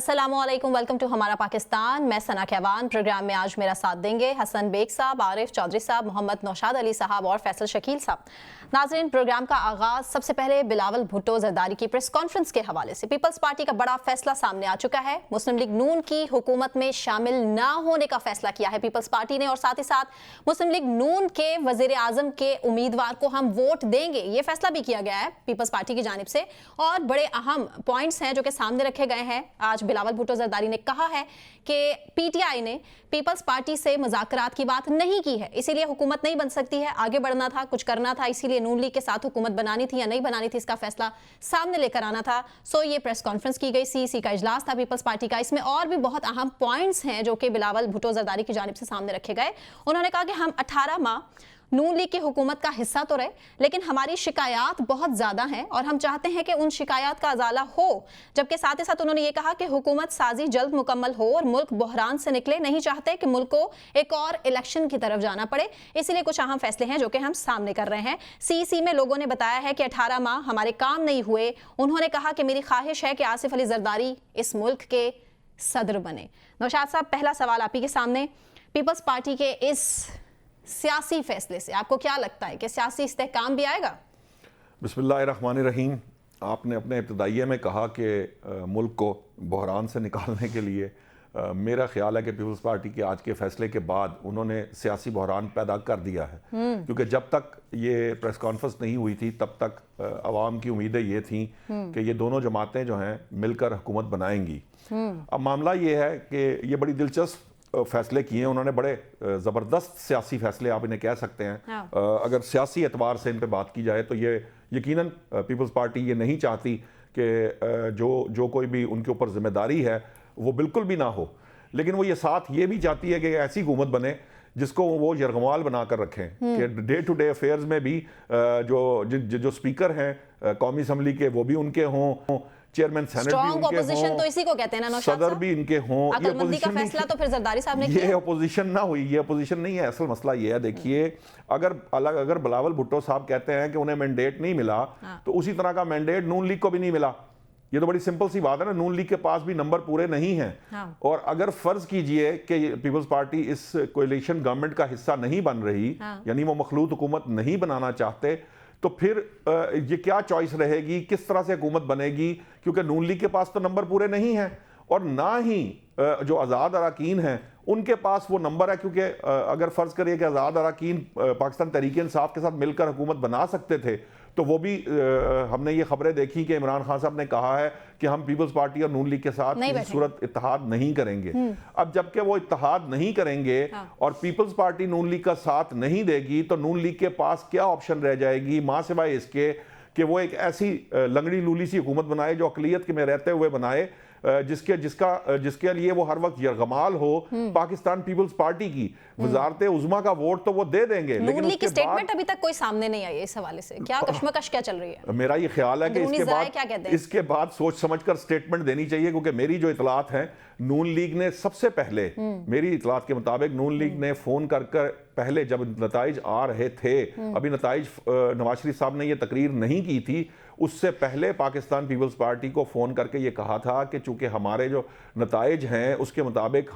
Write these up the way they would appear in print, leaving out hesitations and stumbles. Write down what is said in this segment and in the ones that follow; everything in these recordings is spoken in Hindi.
अस्सलामुअलैकुम, वेलकम टू हमारा पाकिस्तान। मैं सना कहवान। प्रोग्राम में आज मेरा साथ देंगे हसन बेग साहब, आरिफ चौधरी साहब, मोहम्मद नौशाद अली साहब और फैसल शकील साहब। नाज़रीन, प्रोग्राम का आगाज़ सबसे पहले बिलावल भुट्टो जरदारी की प्रेस कॉन्फ्रेंस के हवाले से। पीपल्स पार्टी का बड़ा फैसला सामने आ चुका है। मुस्लिम लीग नून की हुकूमत में शामिल ना होने का फैसला किया है पीपल्स पार्टी ने, और साथ ही साथ मुस्लिम लीग नून के वज़ीर आज़म के उम्मीदवार को हम वोट देंगे, ये फैसला भी किया गया है पीपल्स पार्टी की जानिब से। और बड़े अहम पॉइंट्स हैं जो कि सामने रखे गए हैं। आज बिलावल भुट्टो जरदारी ने कहा है कि पीटीआई ने पीपल्स पार्टी से मुज़ाकरात की बात नहीं की है, इसीलिए हुकूमत नहीं बन सकती है। आगे बढ़ना था, कुछ करना था, इसीलिए नून लीग के साथ हुकूमत बनानी थी या नहीं बनानी थी, इसका फैसला सामने लेकर आना था। सो ये प्रेस कॉन्फ्रेंस की गई, सीईसी का इजलास था पीपल्स पार्टी का। इसमें और भी बहुत अहम पॉइंट्स हैं जो कि बिलावल भुट्टो जरदारी की जानिब से सामने रखे गए। उन्होंने कहा कि हम 18 माह नून लीग की हुकूमत का हिस्सा तो रहे, लेकिन हमारी शिकायत बहुत ज़्यादा हैं और हम चाहते हैं कि उन शिकायत का अजाला हो। जबकि साथ ही साथ उन्होंने ये कहा कि हुकूमत साजी जल्द मुकम्मल हो और मुल्क बहरान से निकले। नहीं चाहते कि मुल्क को एक और इलेक्शन की तरफ जाना पड़े, इसीलिए कुछ अहम फैसले हैं जो कि हम सामने कर रहे हैं। सीईसी में लोगों ने बताया है कि 18 माह हमारे काम नहीं हुए। उन्होंने कहा कि मेरी ख्वाहिश है कि आसिफ अली जरदारी इस मुल्क के सदर बने। नौशाद साहब, पहला सवाल आप ही के सामने। पीपल्स पार्टी के इस सियासी फैसले से आपको क्या लगता है कि सियासी इस्तेहकाम भी आएगा? बिस्मिल्लाहिर्रहमानिर्रहीम। आपने अपने इब्तदाइये में कहा कि मुल्क को बहरान से निकालने के लिए मेरा ख्याल है कि पीपल्स पार्टी के आज के फैसले के बाद उन्होंने सियासी बहरान पैदा कर दिया है। क्योंकि जब तक ये प्रेस कॉन्फ्रेंस नहीं हुई थी तब तक अवाम की उम्मीदें ये थी कि ये दोनों जमातें जो हैं मिलकर हुकूमत बनाएंगी। अब मामला ये है कि ये बड़ी दिलचस्प फैसले किए हैं उन्होंने, बड़े ज़बरदस्त सियासी फैसले आप इन्हें कह सकते हैं। हाँ। अगर सियासी एतबार से इन पे बात की जाए तो ये यकीनन पीपल्स पार्टी ये नहीं चाहती कि जो कोई भी उनके ऊपर जिम्मेदारी है वो बिल्कुल भी ना हो, लेकिन वो ये साथ ये भी चाहती है कि ऐसी हुकूमत बने जिसको वो यरगमाल बनाकर रखें कि डे टू डे अफेयर्स में भी जो स्पीकर हैं कौमी असम्बली के वो भी उनके हों, चेयरमैन सेनेट भी उनके हों, तो इसी को कहते हैं ना नौशाद सदर साहब? भी इनके हों। ये अक्लमंदी का फैसला तो फिर जरदारी साहब ने किया। ये अपोजिशन ना हुई, ये अपोजिशन नहीं है। असल मसला ये है, देखिए, अगर बिलावल भुट्टो साहब कहते हैं कि उन्हें मैंडेट नहीं मिला, तो उसी तरह का मैंडेट नून लीग को भी नहीं मिला। ये तो बड़ी सिंपल सी बात है ना, नून लीग के पास भी नंबर पूरे नहीं हैं। हाँ। और अगर फर्ज कीजिए कि पीपल्स पार्टी इस कोएलिशन गवर्नमेंट का हिस्सा नहीं बन रही, हाँ। यानी वो मखलूत हुकूमत नहीं बनाना चाहते, तो फिर ये क्या चॉइस रहेगी, किस तरह से हुकूमत बनेगी? क्योंकि नून लीग के पास तो नंबर पूरे नहीं हैं और ना ही जो आज़ाद अरकान हैं उनके पास वो नंबर है। क्योंकि अगर फ़र्ज़ करिए कि आज़ाद अरकान पाकिस्तान तहरीक इंसाफ के साथ मिलकर हुकूमत बना सकते थे, तो वो भी हमने ये खबरें देखी कि इमरान खान साहब ने कहा है कि हम पीपल्स पार्टी और नून लीग के साथ किसी सूरत इत्तेहाद नहीं करेंगे। अब जबकि वो इत्तेहाद नहीं करेंगे और पीपल्स पार्टी नून लीग का साथ नहीं देगी, तो नून लीग के पास क्या ऑप्शन रह जाएगी माँ सिवाय इसके कि वो एक ऐसी लंगड़ी लूली सी हुकूमत बनाए जो अकलियत के में रहते हुए बनाए, जिसके लिए वो हर वक्त यरगमाल हो पाकिस्तान पीपल्स पार्टी की। वजारत उज़्मा का वोट तो वो दे देंगे, लेकिन नून लीग की स्टेटमेंट अभी तक कोई सामने नहीं आई है इस हवाले से। क्या कश्मकश क्या चल रही है? मेरा ये ख्याल है कि इसके बाद सोच समझकर स्टेटमेंट देनी चाहिए। क्योंकि मेरी जो इतलात है, नून लीग ने सबसे पहले, मेरी इतलात के मुताबिक नून लीग ने फोन कर पहले जब नताइज आ रहे थे, अभी नताइज नवाज शरीफ साहब ने ये तकरीर नहीं की थी, उससे पहले पाकिस्तान पीपल्स पार्टी को फ़ोन करके ये कहा था कि चूंकि हमारे जो नताइज हैं उसके मुताबिक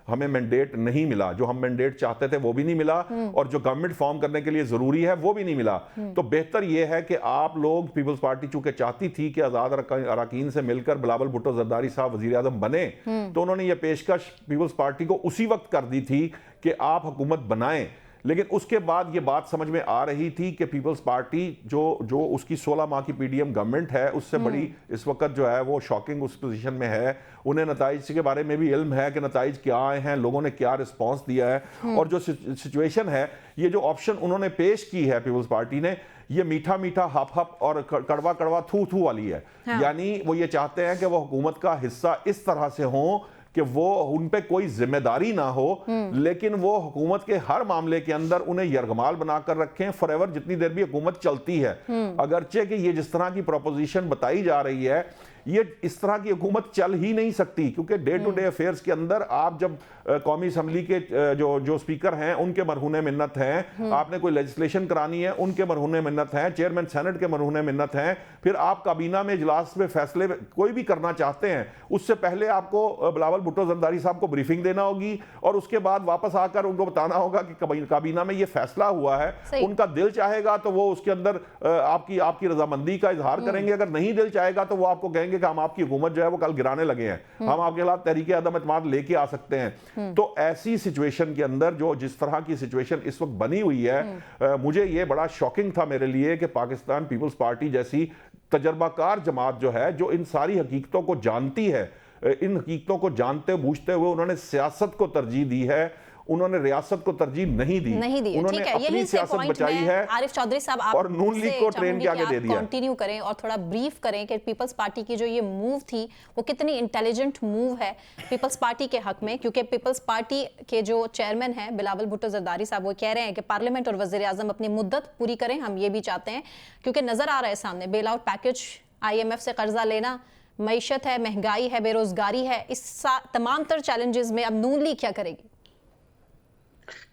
हमें मैंडेट नहीं मिला, जो हम मैंडेट चाहते थे वो भी नहीं मिला, और जो गवर्नमेंट फॉर्म करने के लिए ज़रूरी है वो भी नहीं मिला। तो बेहतर ये है कि आप लोग, पीपल्स पार्टी चूंकि चाहती थी कि आज़ाद अरकान से मिलकर बिलावल भुट्टो जरदारी साहब वज़ीर आज़म बने, तो उन्होंने ये पेशकश पीपल्स पार्टी को उसी वक्त कर दी थी कि आप हुकूमत बनाएं। लेकिन उसके बाद ये बात समझ में आ रही थी कि पीपल्स पार्टी जो उसकी 16 माह की पीडीएम गवर्नमेंट है उससे बड़ी इस वक्त जो है वो शॉकिंग उस पोजीशन में है। उन्हें नताइज के बारे में भी इल्म है कि नताइज क्या आए हैं, लोगों ने क्या रिस्पॉन्स दिया है, और जो सिचुएशन है, ये जो ऑप्शन उन्होंने पेश की है पीपल्स पार्टी ने, ये मीठा मीठा हप हप और कड़वा कड़वा थू थू वाली है। हाँ। यानी वो ये चाहते हैं कि वो हुकूमत का हिस्सा इस तरह से हो कि वो उन पे कोई जिम्मेदारी ना हो, लेकिन वो हुकूमत के हर मामले के अंदर उन्हें यरगमाल बनाकर रखें फॉरएवर, जितनी देर भी हुकूमत चलती है। अगरचे कि ये जिस तरह की प्रोपोजिशन बताई जा रही है ये इस तरह की हुकूमत चल ही नहीं सकती, क्योंकि डे टू डे अफेयर्स के अंदर आप जब कौमी असम्बली के जो स्पीकर हैं उनके मरहूने मिन्नत हैं, आपने कोई लेजिस्लेशन करानी है उनके मरहूने मिन्नत हैं, चेयरमैन सेनेट के मरहूने मिन्नत हैं, फिर आप काबीना में इजलास में फैसले कोई भी करना चाहते हैं उससे पहले आपको बिलावल भुट्टो जरदारी साहब को ब्रीफिंग देना होगी और उसके बाद वापस आकर उनको बताना होगा कि काबीना में ये फैसला हुआ है। उनका दिल चाहेगा तो वो उसके अंदर आपकी रजामंदी का इजहार करेंगे, अगर नहीं दिल चाहेगा तो वो आपको कहेंगे कि हम आपकी हुकूमत जो है वो कल गिराने लगे हैं, हम आपके खिलाफ तहरीक अदम एतमाद लेके आ सकते हैं। तो ऐसी सिचुएशन के अंदर जो जिस तरह की सिचुएशन इस वक्त बनी हुई है, मुझे ये बड़ा शॉकिंग था मेरे लिए कि पाकिस्तान पीपल्स पार्टी जैसी तजर्बाकार जमात जो है, जो इन सारी हकीकतों को जानती है, इन हकीकतों को जानते बूझते हुए उन्होंने सियासत को तरजीह दी है, उन्होंने रियासत को तरजीह नहीं दी। उन्होंने अपनी सियासत बचाई है। आरिफ चौधरी साहब, आप और नून लीग को ट्रेन के आगे दे दिया। कंटिन्यू करें और थोड़ा ब्रीफ करें कि पीपल्स पार्टी की जो ये मूव थी वो कितनी इंटेलिजेंट मूव है पीपल्स पार्टी के हक में, क्योंकि पीपल्स पार्टी के जो चेयरमैन हैं बिलावल भुट्टो जरदारी साहब, वो कह रहे हैं कि पार्लियामेंट और वजीर आजम अपनी मुद्दत पूरी करें, हम ये भी चाहते हैं, क्योंकि नजर आ रहा है सामने बेल आउट पैकेज, IMF से कर्जा लेना, मईशत है, महंगाई है, बेरोजगारी है, इस तमाम तर चैलेंजेस में अब नून लीग क्या करेगी?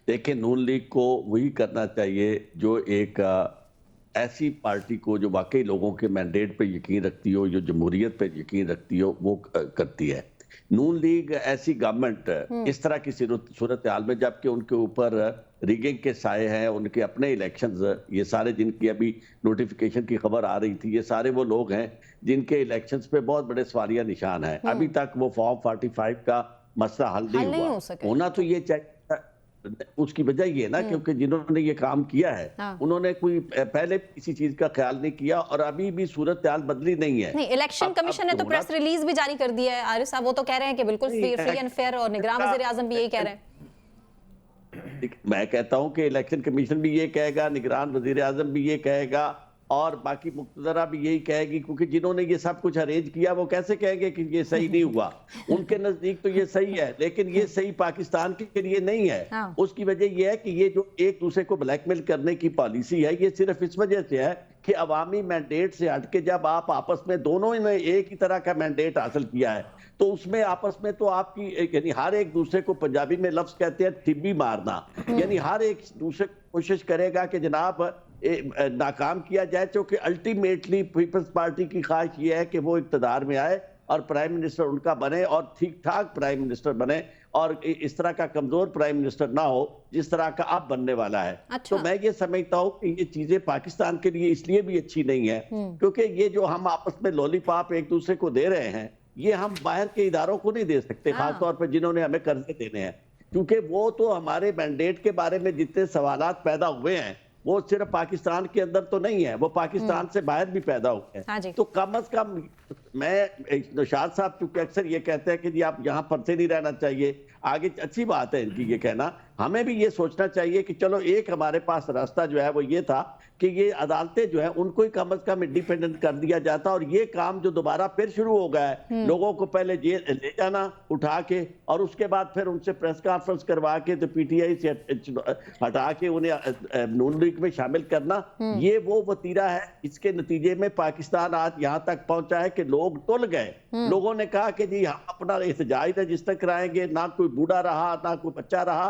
देखिए, नून लीग को वही करना चाहिए जो एक ऐसी पार्टी को जो वाकई लोगों के मैंडेट पे यकीन रखती हो, जो जमहूरियत पे यकीन रखती हो, वो करती है। नून लीग ऐसी गवर्नमेंट इस तरह की सूरत हाल में, जबकि उनके ऊपर रिगिंग के साए हैं, उनके अपने इलेक्शंस, ये सारे जिनकी अभी नोटिफिकेशन की खबर आ रही थी, ये सारे वो लोग हैं जिनके इलेक्शंस पे बहुत बड़े सवालिया निशान हैं। अभी तक वो फॉर्म 45 का मसला हल नहीं हुआ। होना तो ये चाहिए, उसकी वजह ये ना, क्योंकि जिन्होंने ये काम किया है उन्होंने कोई पहले किसी चीज का ख्याल नहीं किया और अभी भी सूरत हाल बदली नहीं है। नहीं, इलेक्शन कमीशन ने तो प्रेस रिलीज भी जारी कर दिया है आरिफ साहब, वो तो कह रहे हैं कि बिल्कुल फ्री एंड फेयर, और निगरान वजीर आजम भी यही कह रहे हैं। मैं कहता हूं कि इलेक्शन कमीशन भी ये कहेगा, निगरान वजीर आजम भी ये कहेगा और बाकी मुक्तदरा भी यही कहेगी, क्योंकि जिन्होंने ये सब कुछ अरेंज किया वो कैसे कहेंगे कि ये सही नहीं हुआ। उनके नजदीक तो ये सही है, लेकिन ये सही पाकिस्तान के लिए नहीं है। उसकी वजह ये है कि ये जो एक दूसरे को ब्लैकमेल करने की पॉलिसी है, ये सिर्फ इस वजह से है कि अवामी मैंडेट से हटके जब आप आपस में दोनों ने एक ही तरह का मैंडेट हासिल किया है, तो उसमें आपस में तो आपकी यानी हर एक दूसरे को, पंजाबी में लफ्ज कहते हैं टिब्बी मारना, यानी हर एक दूसरे कोशिश करेगा कि जनाब नाकाम किया जाए, क्योंकि अल्टीमेटली पीपल्स पार्टी की ख्वाहिश ये है कि वो इक़्तिदार में आए और प्राइम मिनिस्टर उनका बने और ठीक ठाक प्राइम मिनिस्टर बने, और इस तरह का कमजोर प्राइम मिनिस्टर ना हो जिस तरह का अब बनने वाला है। अच्छा। तो मैं ये समझता हूँ कि ये चीजें पाकिस्तान के लिए इसलिए भी अच्छी नहीं है क्योंकि ये जो हम आपस में लॉलीपॉप एक दूसरे को दे रहे हैं, ये हम बाहर के इदारों को नहीं दे सकते, खासतौर पर जिन्होंने हमें कर्जे देने हैं, क्योंकि वो तो हमारे मैंडेट के बारे में जितने सवालात पैदा हुए हैं वो सिर्फ पाकिस्तान के अंदर तो नहीं है, वो पाकिस्तान से बाहर भी पैदा हुए हैं। हाँ, तो कम अज कम मैं नौशाद साहब चूंकि अक्सर ये कहते हैं कि जी आप यहाँ फंसे नहीं रहना चाहिए, आगे अच्छी बात है इनकी ये कहना, हमें भी ये सोचना चाहिए कि चलो एक हमारे पास रास्ता जो है वो ये था कि ये अदालतें जो है उनको ही कम अज कम इंडिपेंडेंट कर दिया जाता, और ये काम जो दोबारा फिर शुरू हो गया है, लोगों को पहले जेल ले जाना उठा के और उसके बाद फिर उनसे प्रेस कॉन्फ्रेंस करवा के तो PTI से हटा के उन्हें नून लीग में शामिल करना, ये वो वतीरा है। इसके नतीजे में पाकिस्तान आज यहाँ तक पहुंचा है कि लोग टुल गए। लोगों ने कहा कि जी हम अपना एहतजाज रजिस्टर कराएंगे, ना कोई बूढ़ा रहा ना कोई बच्चा रहा,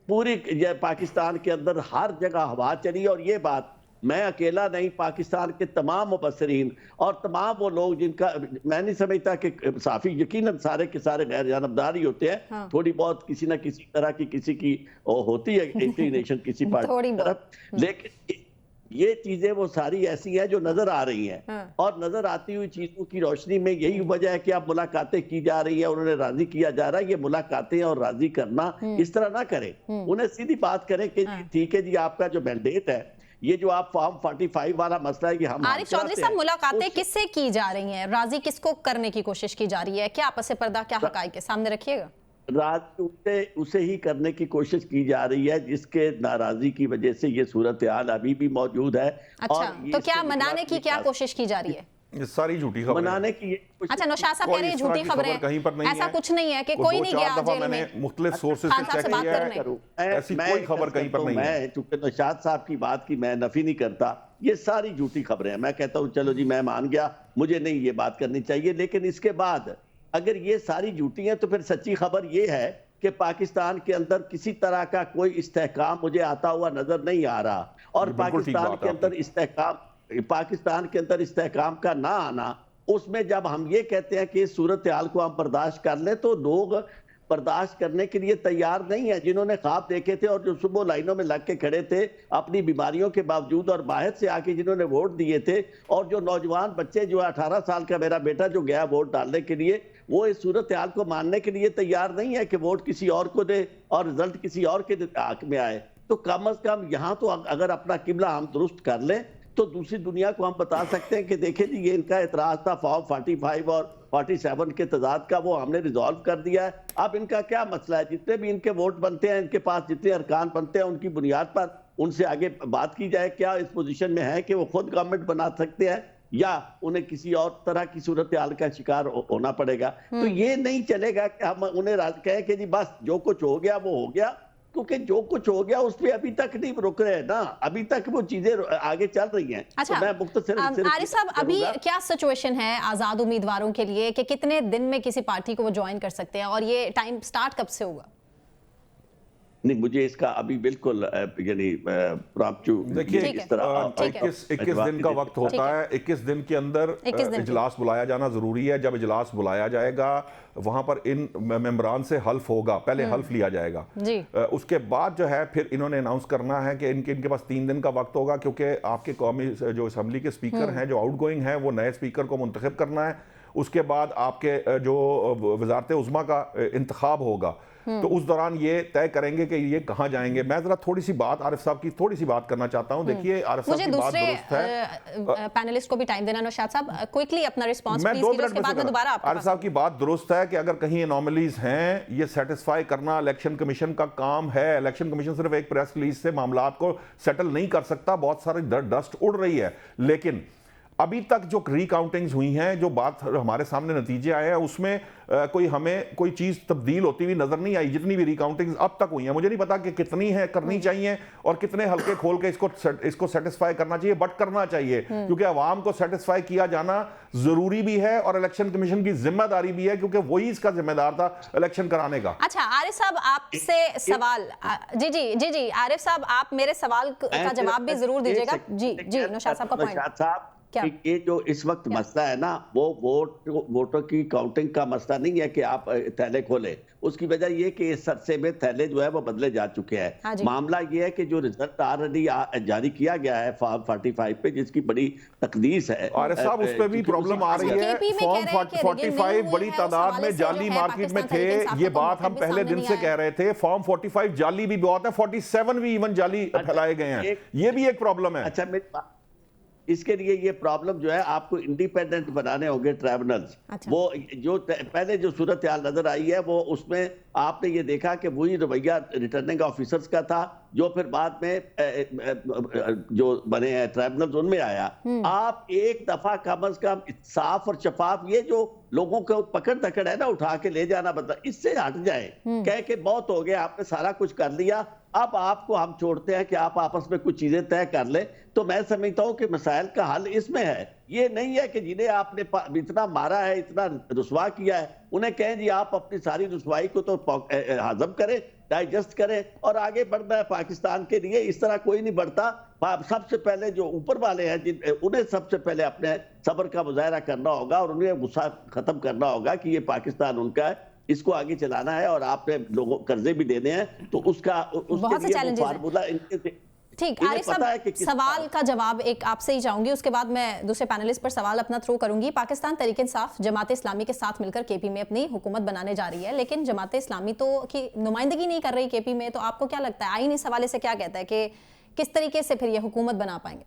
पूरी पाकिस्तान के अंदर हर जगह हवा चली। और ये बात मैं अकेला नहीं, पाकिस्तान के तमाम मुबस्सिरीन और तमाम वो लोग जिनका मैं नहीं समझता कि साफी यकीनन सारे के सारे गैर जानबदार ही होते हैं। हाँ। थोड़ी बहुत किसी ना किसी तरह की किसी की होती है इंक्लिनेशन किसी पार्टी की तरफ, लेकिन ये चीजें वो सारी ऐसी हैं जो नजर आ रही हैं। हाँ। और नजर आती हुई चीजों की रोशनी में यही वजह है कि अब मुलाकातें की जा रही है, उन्होंने राजी किया जा रहा है। ये मुलाकातें और राजी करना इस तरह ना करें, उन्हें सीधी बात करें कि ठीक है जी आपका जो मैंडेट है, ये जो आप फॉर्म 45 वाला मसला है कि हम आरिफ चौधरी साहब, मुलाकातें किससे की जा रही हैं, राजी किसको करने की कोशिश की जा रही है, क्या आपस पर्दा, क्या हकाइक के सामने रखिएगा? राजी उसे ही करने की कोशिश की जा रही है जिसके नाराजगी की वजह से ये सूरत हाल अभी भी मौजूद है। अच्छा, तो क्या मनाने की क्या कोशिश की जा रही है? ये सारी झूठी खबरें बनाने की अच्छा, नौशाद साहब कह रहे हैं झूठी खबरें, कहीं पर नहीं ऐसा है। कुछ नहीं है कि कोई नहीं गया जेल में। मैंने मुख्तलिफ सोर्सेज से चेक किया है, ऐसी कोई खबर कहीं पर नहीं है। मैं चूंकि नौशाद साहब की बात की मैं नफी नहीं करता, ये सारी झूठी खबरें हैं। मैं कहता हूँ चलो जी मैं मान गया, मुझे नहीं ये बात करनी चाहिए, लेकिन इसके बाद अगर ये सारी झूठी हैं तो फिर सच्ची खबर ये है कि पाकिस्तान के अंदर किसी तरह का कोई इस्तेहकाम मुझे आता हुआ नजर नहीं आ रहा, और पाकिस्तान के अंदर इस्तेहकाम का ना आना, उसमें जब हम ये कहते हैं कि इस सूरत हाल को हम बर्दाश्त कर लें, तो लोग बर्दाश्त करने के लिए तैयार नहीं है। जिन्होंने ख्वाब देखे थे और जो सुबह लाइनों में लग के खड़े थे अपनी बीमारियों के बावजूद, और बाहर से आके जिन्होंने वोट दिए थे, और जो नौजवान बच्चे, जो 18 साल का मेरा बेटा जो गया वोट डालने के लिए, वो इस सूरत हाल को मानने के लिए तैयार नहीं है कि वोट किसी और को दे और रिजल्ट किसी और के हक में आए। तो कम से कम यहाँ तो अगर अपना किबला हम दुरुस्त कर लें तो दूसरी दुनिया को हम बता सकते हैं कि देखें जी ये इनका एतराज था फॉर्म 45 और 47 के तजाद का, वो हमने रिजॉल्व कर दिया है। अब इनका क्या मसला है? जितने भी इनके वोट बनते हैं, इनके पास जितने अरकान बनते हैं, उनकी बुनियाद पर उनसे आगे बात की जाए। क्या इस पोजीशन में है कि वो खुद गवर्नमेंट बना सकते हैं या उन्हें किसी और तरह की सूरत हाल का शिकार होना पड़ेगा? तो ये नहीं चलेगा कि हम उन्हें कहें कि जी बस जो कुछ हो गया वो हो गया, क्योंकि जो कुछ हो गया उस पे अभी तक नहीं रुक रहे ना, अभी तक वो चीजें आगे चल रही हैं। अच्छा, तो मैं मुख्तसर आरिफ साहब अभी क्या सिचुएशन है आजाद उम्मीदवारों के लिए कि कितने दिन में किसी पार्टी को वो ज्वाइन कर सकते हैं, और ये टाइम स्टार्ट कब से होगा? नहीं, मुझे इसका अभी बिल्कुल यानी देखिए 21 दिन का वक्त होता है, 21 दिन के अंदर इजलास बुलाया जाना जरूरी है। जब इजलास बुलाया जाएगा वहां पर इन मेंबरान से हल्फ होगा, पहले हल्फ लिया जाएगा जी। उसके बाद जो है फिर इन्होंने अनाउंस करना है कि इनके पास 3 दिन का वक्त होगा, क्योंकि आपके कौमी जो असेंबली के स्पीकर हैं जो आउटगोइंग हैं वो नए स्पीकर को मुंतखब करना है। उसके बाद आपके जो वजारत उज़्मा का इंतखाब होगा, तो उस दौरान ये तय करेंगे कि ये कहां जाएंगे। मैं जरा थोड़ी सी बात आरिफ साहब की थोड़ी सी बात करना चाहता हूं। देखिए आरिफ साहब की बात दुरुस्त है, पैनलिस्ट को भी टाइम देना। नौशाद साहब क्विकली अपना रिस्पांस प्लीज कीजिए, उसके बाद में दोबारा आपको। आरिफ साहब की बात दुरुस्त है कि अगर कहीं एनोमलीज हैं, ये सेटिस्फाई करना इलेक्शन कमीशन का काम है। इलेक्शन कमीशन सिर्फ एक प्रेस रिलीज से मामलात को सेटल नहीं कर सकता, बहुत सारी डस्ट उड़ रही है। लेकिन अभी तक जो रिकाउंटिंग्स हुई हैं, जो बात हमारे सामने नतीजे आए हैं, उसमें हमें कोई चीज़ तब्दील होती हुई नजर नहीं आई। जितनी भी रिकाउंटिंग्स अब तक हुई हैं, मुझे नहीं पता कि कितनी है करनी चाहिए और कितने हल्के खोल के इसको सेटिस्फाई करना चाहिए, बट करना चाहिए, क्योंकि अवाम को सेटिस्फाई किया जाना जरूरी भी है और इलेक्शन कमीशन की जिम्मेदारी भी है, क्योंकि वही इसका जिम्मेदार था इलेक्शन कराने का। अच्छा आरिफ साहब आपसे सवाल, जी आरिफ साहब आप मेरे सवाल का जवाब भी जरूर दीजिएगा। जी नौशाद साहब का पॉइंट क्या? ये जो इस वक्त मसला है ना, वो वोटों की काउंटिंग का मसला नहीं है कि आप थैले खोले। उसकी वजह ये कि इस अरसे में थैले जो है वो बदले जा चुके हैं। हाँ, मामला ये है कि जो रिजल्ट ऑलरेडी जारी किया गया है फॉर्म 45 पे, जिसकी बड़ी तकदीस है, और साहब उस पे भी प्रॉब्लम आ रही है। फॉर्म 45 बड़ी तादाद में जाली मार्केट में थे, ये बात हम पहले दिन से कह रहे थे। फॉर्म 45 जाली भी बहुत है, 47 भी इवन जाली फैलाए गए हैं, ये भी एक प्रॉब्लम है। अच्छा, इसके लिए ये प्रॉब्लम जो है आपको इंडिपेंडेंट बनाने होंगे ट्राइब्यूनल्स। अच्छा। वो जो पहले जो सूरत हाल नजर आई है, वो उसमें आपने ये देखा कि वही रवैया रिटर्निंग ऑफिसर्स का था जो फिर बाद में जो बने हैं ट्राइब्यूनल्स उनमें आया। आप एक दफा कम से कम साफ और शफाफ, ये जो लोगों को पकड़ दकड़ है ना उठा के ले जाना, मतलब इससे हट जाए, कह के बहुत हो गया, आपने सारा कुछ कर लिया, अब आपको हम छोड़ते हैं कि आप आपस में कुछ चीजें तय कर ले। तो मैं समझता हूं कि मसाइल का हल इसमें है। ये नहीं है कि जिन्हें आपने इतना मारा है, इतना रुसवा किया है, उन्हें कहें जी आप अपनी सारी रुसवाई को तो हजम करें, डाइजेस्ट करें और आगे बढ़ना है पाकिस्तान के लिए। इस तरह कोई नहीं बढ़ता। सबसे पहले जो ऊपर वाले हैं उन्हें सबसे पहले अपने सब्र का मुजाहरा करना होगा और उन्हें गुस्सा खत्म करना होगा कि ये पाकिस्तान उनका है, इसको आगे चलाना है और आपने लोगों कर्जे भी देने हैं, तो उसका फार्मूला ठीक। आरिफ साहब सवाल का जवाब एक आपसे ही चाहूंगी, उसके बाद मैं दूसरे पैनलिस्ट पर सवाल अपना थ्रो करूंगी। पाकिस्तान तहरीक इंसाफ जमात इस्लामी के साथ मिलकर केपी में अपनी हुकूमत बनाने जा रही है, लेकिन जमात इस्लामी तो की नुमाइंदगी नहीं कर रही केपी में, तो आपको क्या लगता है आईन इस हवाले से क्या कहता है कि किस तरीके से फिर ये हुकूमत बना पाएंगे?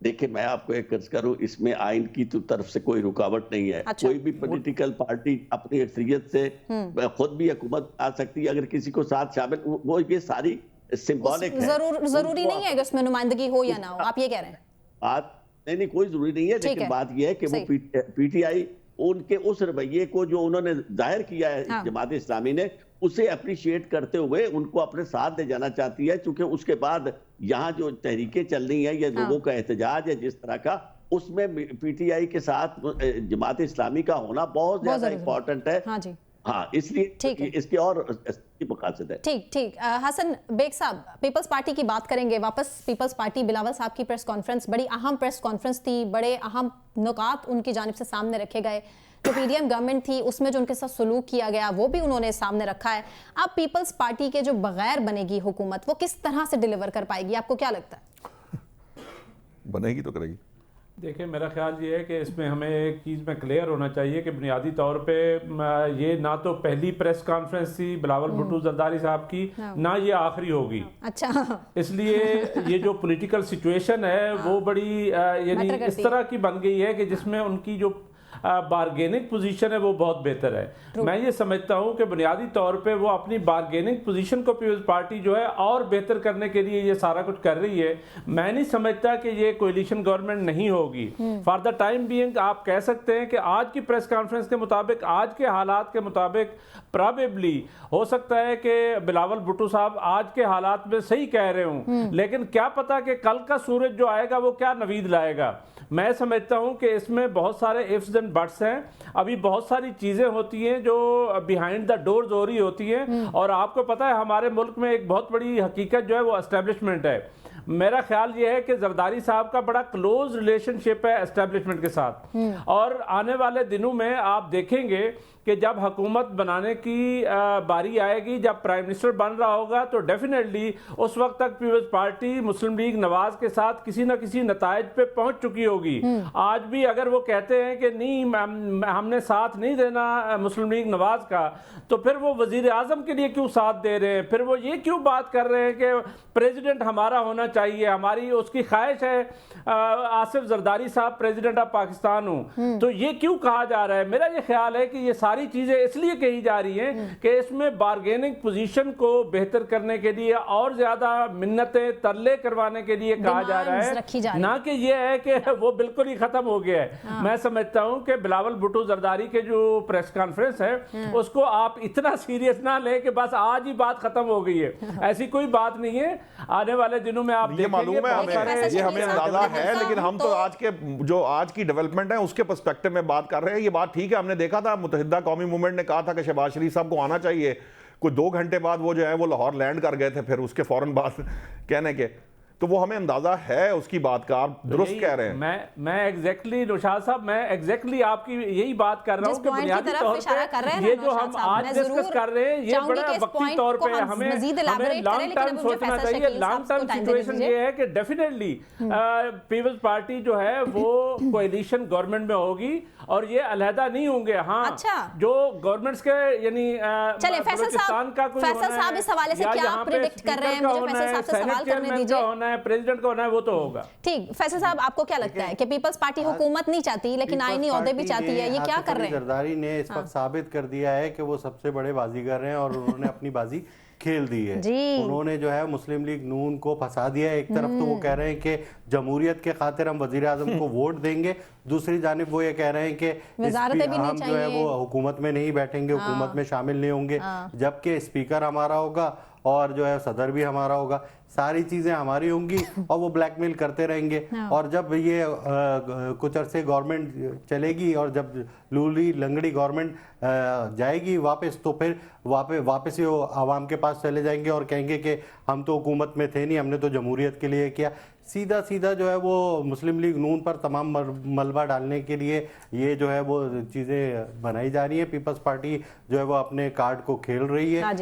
देखिए मैं आपको एक अर्ज करूं, इसमें आइन की तो तरफ से कोई रुकावट नहीं है। अच्छा। कोई भी पॉलिटिकल पार्टी अपनी अक्सरियत से खुद भी हुकूमत आ सकती है अगर किसी को साथ शामिल, वो ये सारी सिंबॉलिक है। जरूरी नहीं है कि उसमें नुमाइंदगी हो या ना हो, आप ये कह रहे हैं? बात नहीं कोई जरूरी नहीं है, लेकिन बात यह है कि वो पीटीआई उनके उस रवैये को जो उन्होंने जाहिर किया है जमात इस्लामी ने, उसे अप्रिशिएट करते हुए उनको अपने साथ ले जाना चाहती है, क्योंकि उसके बाद यहाँ जो तहरीकें चल रही हैं या लोगों का एहतजाज है जिस तरह का, उसमें पीटीआई के साथ जमात इस्लामी का होना बहुत ज्यादा इंपॉर्टेंट है। हाँ जी, हाँ, इसलिए इसके और मकासद है। ठीक। हसन बेग साहब, पीपल्स पार्टी की बात करेंगे वापस। पीपल्स पार्टी, बिलावल साहब की प्रेस कॉन्फ्रेंस बड़ी अहम प्रेस कॉन्फ्रेंस थी, बड़े अहम नुकात उनकी जानिब से सामने रखे गए। जो पीडीएम गवर्नमेंट थी उसमें जो उनके साथ सलूक किया गया वो भी उन्होंने सामने रखा है। अब पीपल्स पार्टी के जो बगैर बनेगी हुकूमत, वो किस तरह से डिलीवर कर पाएगी, आपको क्या लगता है? बनेगी तो करेगी। देखिए, मेरा ख्याल ये है कि इसमें हमें एक चीज़ में क्लियर होना चाहिए कि बुनियादी तौर पे ये ना तो पहली प्रेस कॉन्फ्रेंस थी बिलावल भुट्टो जरदारी साहब की, ना ये आखिरी होगी। अच्छा, इसलिए ये जो पॉलिटिकल सिचुएशन है वो बड़ी यानी इस तरह की बन गई है कि जिसमें उनकी जो बार्गेनिंग पोजीशन है वो बहुत बेहतर है। मैं ये समझता हूँ कि बुनियादी तौर पे वो अपनी बार्गेनिंग पोजीशन को पीपल्स पार्टी जो है और बेहतर करने के लिए ये सारा कुछ कर रही है। मैं नहीं समझता कि ये कोalition गवर्नमेंट नहीं होगी। फॉर द टाइम बीइंग आप कह सकते हैं कि आज की प्रेस कॉन्फ्रेंस के मुताबिक, आज के हालात के मुताबिक प्रोबेबली हो सकता है कि बिलावल भुट्टो साहब आज के हालात में सही कह रहे हूँ, लेकिन क्या पता कि कल का सूरज जो आएगा वो क्या नवीद लाएगा। मैं समझता हूं कि इसमें बहुत सारे इफ्स एंड बट्स हैं। अभी बहुत सारी चीज़ें होती हैं जो बिहाइंड द डोर्स हो रही होती हैं, और आपको पता है हमारे मुल्क में एक बहुत बड़ी हकीकत जो है वो एस्टेब्लिशमेंट है। मेरा ख्याल ये है कि जरदारी साहब का बड़ा क्लोज रिलेशनशिप है एस्टेब्लिशमेंट के साथ, और आने वाले दिनों में आप देखेंगे कि जब हुकूमत बनाने की बारी आएगी, जब प्राइम मिनिस्टर बन रहा होगा, तो डेफिनेटली उस वक्त तक पीपल्स पार्टी मुस्लिम लीग नवाज के साथ किसी न किसी नतायज पे पहुंच चुकी होगी। आज भी अगर वो कहते हैं कि नहीं हमने साथ नहीं देना मुस्लिम लीग नवाज का, तो फिर वो वजीर आजम के लिए क्यों साथ दे रहे हैं? फिर वो ये क्यों बात कर रहे हैं कि प्रेसिडेंट हमारा होना चाहिए, हमारी उसकी ख्वाहिश है आसिफ जरदारी साहब प्रेसिडेंट ऑफ पाकिस्तान हो, तो ये क्यों कहा जा रहा है? मेरा ये ख्याल है कि ये सारी चीजें इसलिए कही जा रही हैं कि इसमें बार्गेनिंग पोजीशन को बेहतर करने के लिए और ज्यादा मिन्नतें तरले करवाने के लिए कहा जा रहा है, ना कि ये है कि वो बिल्कुल ही खत्म हो गया है। मैं समझता हूं कि बिलावल भुट्टो जरदारी के जो प्रेस कॉन्फ्रेंस है उसको आप इतना सीरियस ना ले कि बस आज ही बात खत्म हो गई है, ऐसी कोई बात नहीं है। आने वाले दिनों में आप मालूम है ये हमें अंदाजा है, लेकिन हम तो आज के जो आज की डेवलपमेंट है उसके पर्सपेक्टिव में बात कर रहे हैं। ये बात ठीक है, हमने देखा था मुत्तहिदा कौमी मूवमेंट ने कहा था कि शहबाज शरीफ साहब को आना चाहिए, कोई 2 घंटे बाद वो जो है वो लाहौर लैंड कर गए थे, फिर उसके फौरन बाद कहने के, तो वो हमें अंदाजा है उसकी बात का। आप दुरुस्त कह रहे हैं। मैं एग्जैक्टली नौशाद साहब, मैं एग्जैक्टली आपकी यही बात कर रहा हूं कि बुनियादी तौर पे ये जो हम आज डिस्कस कर रहे हैं ये बड़ा वक्ती तौर पे हमें लॉन्ग टर्म सोचना चाहिए। लॉन्ग टर्म सिचुएशन ये है कि डेफिनेटली पीपल्स पार्टी जो है वो कोएलिशन गवर्नमेंट में होगी और ये अलहदा नहीं होंगे। हाँ, जो गवर्नमेंट्स के यानी पाकिस्तान का फैसल साहब इस हवाले से क्या प्रेडिक्ट कर रहे हैं? मुझे फैसल साहब से सवाल करने दीजिए। प्रेसिडेंट का होना है वो तो होगा। ठीक, फैसल साहब आपको क्या लगता है कि पीपल्स पार्टी हुकूमत नहीं चाहती लेकिन आईनी ओहदे भी चाहती है, ये क्या कर रहे हैं? जरदारी ने इस वक्त साबित कर दिया है कि वो सबसे बड़े बाजीगर हैं और उन्होंने अपनी बाजी खेल दी है। उन्होंने जो है मुस्लिम लीग नून को फंसा दिया है। एक तरफ तो वो कह रहे हैं कि जमहूरियत के खातिर हम वजीर आजम को वोट देंगे, दूसरी जानिब वो ये कह रहे हैं कि हम जो है वो हुकूमत में नहीं बैठेंगे, हुकूमत में शामिल नहीं होंगे, जबकि स्पीकर हमारा होगा और जो है सदर भी हमारा होगा, सारी चीजें हमारी होंगी और वो ब्लैकमेल करते रहेंगे। और जब ये कुछ अरसे गवर्नमेंट चलेगी और जब लूली लंगड़ी गवर्नमेंट जाएगी वापस, तो फिर वापस ही वो आवाम के पास चले जाएंगे और कहेंगे कि हम तो हुकूमत में थे नहीं, हमने तो जमहूरियत के लिए किया। सीधा सीधा जो है वो मुस्लिम लीग नून पर तमाम मलबा डालने के लिए ये जो है वो चीज़ें बनाई जा रही है। पीपल्स पार्टी जो है वो अपने कार्ड को खेल रही है,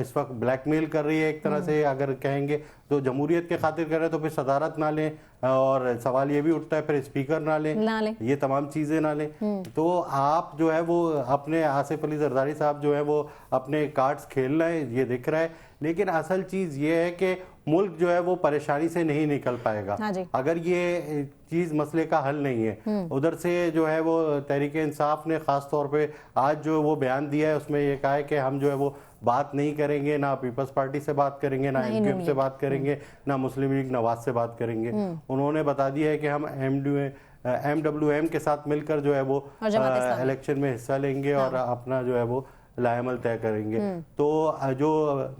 इस वक्त ब्लैकमेल कर रही है एक तरह से। अगर कहेंगे तो जमहूरियत के खातिर कर रहे हैं तो फिर सदारत ना लें, और सवाल ये भी उठता है फिर स्पीकर ना लें, ये तमाम चीज़ें ना लें। तो आप जो है वो अपने आसिफ अली जरदारी साहब जो है वो अपने कार्ड्स खेल रहे हैं, ये दिख रहा है। लेकिन असल चीज़ ये है कि मुल्क जो है वो परेशानी से नहीं निकल पाएगा अगर ये चीज़ मसले का हल नहीं है। उधर से जो है वो तहरीक इंसाफ ने ख़ास तौर पे आज जो वो बयान दिया है उसमें ये कहा है कि हम जो है वो बात नहीं करेंगे, ना पीपल्स पार्टी से बात करेंगे, ना एमक्यूएम से बात करेंगे, ना मुस्लिम लीग नवाज से बात करेंगे। उन्होंने बता दिया है कि हम एमडब्ल्यूएम के साथ मिलकर जो है वो इलेक्शन में हिस्सा लेंगे और अपना जो है वो लाएमल तय करेंगे। तो जो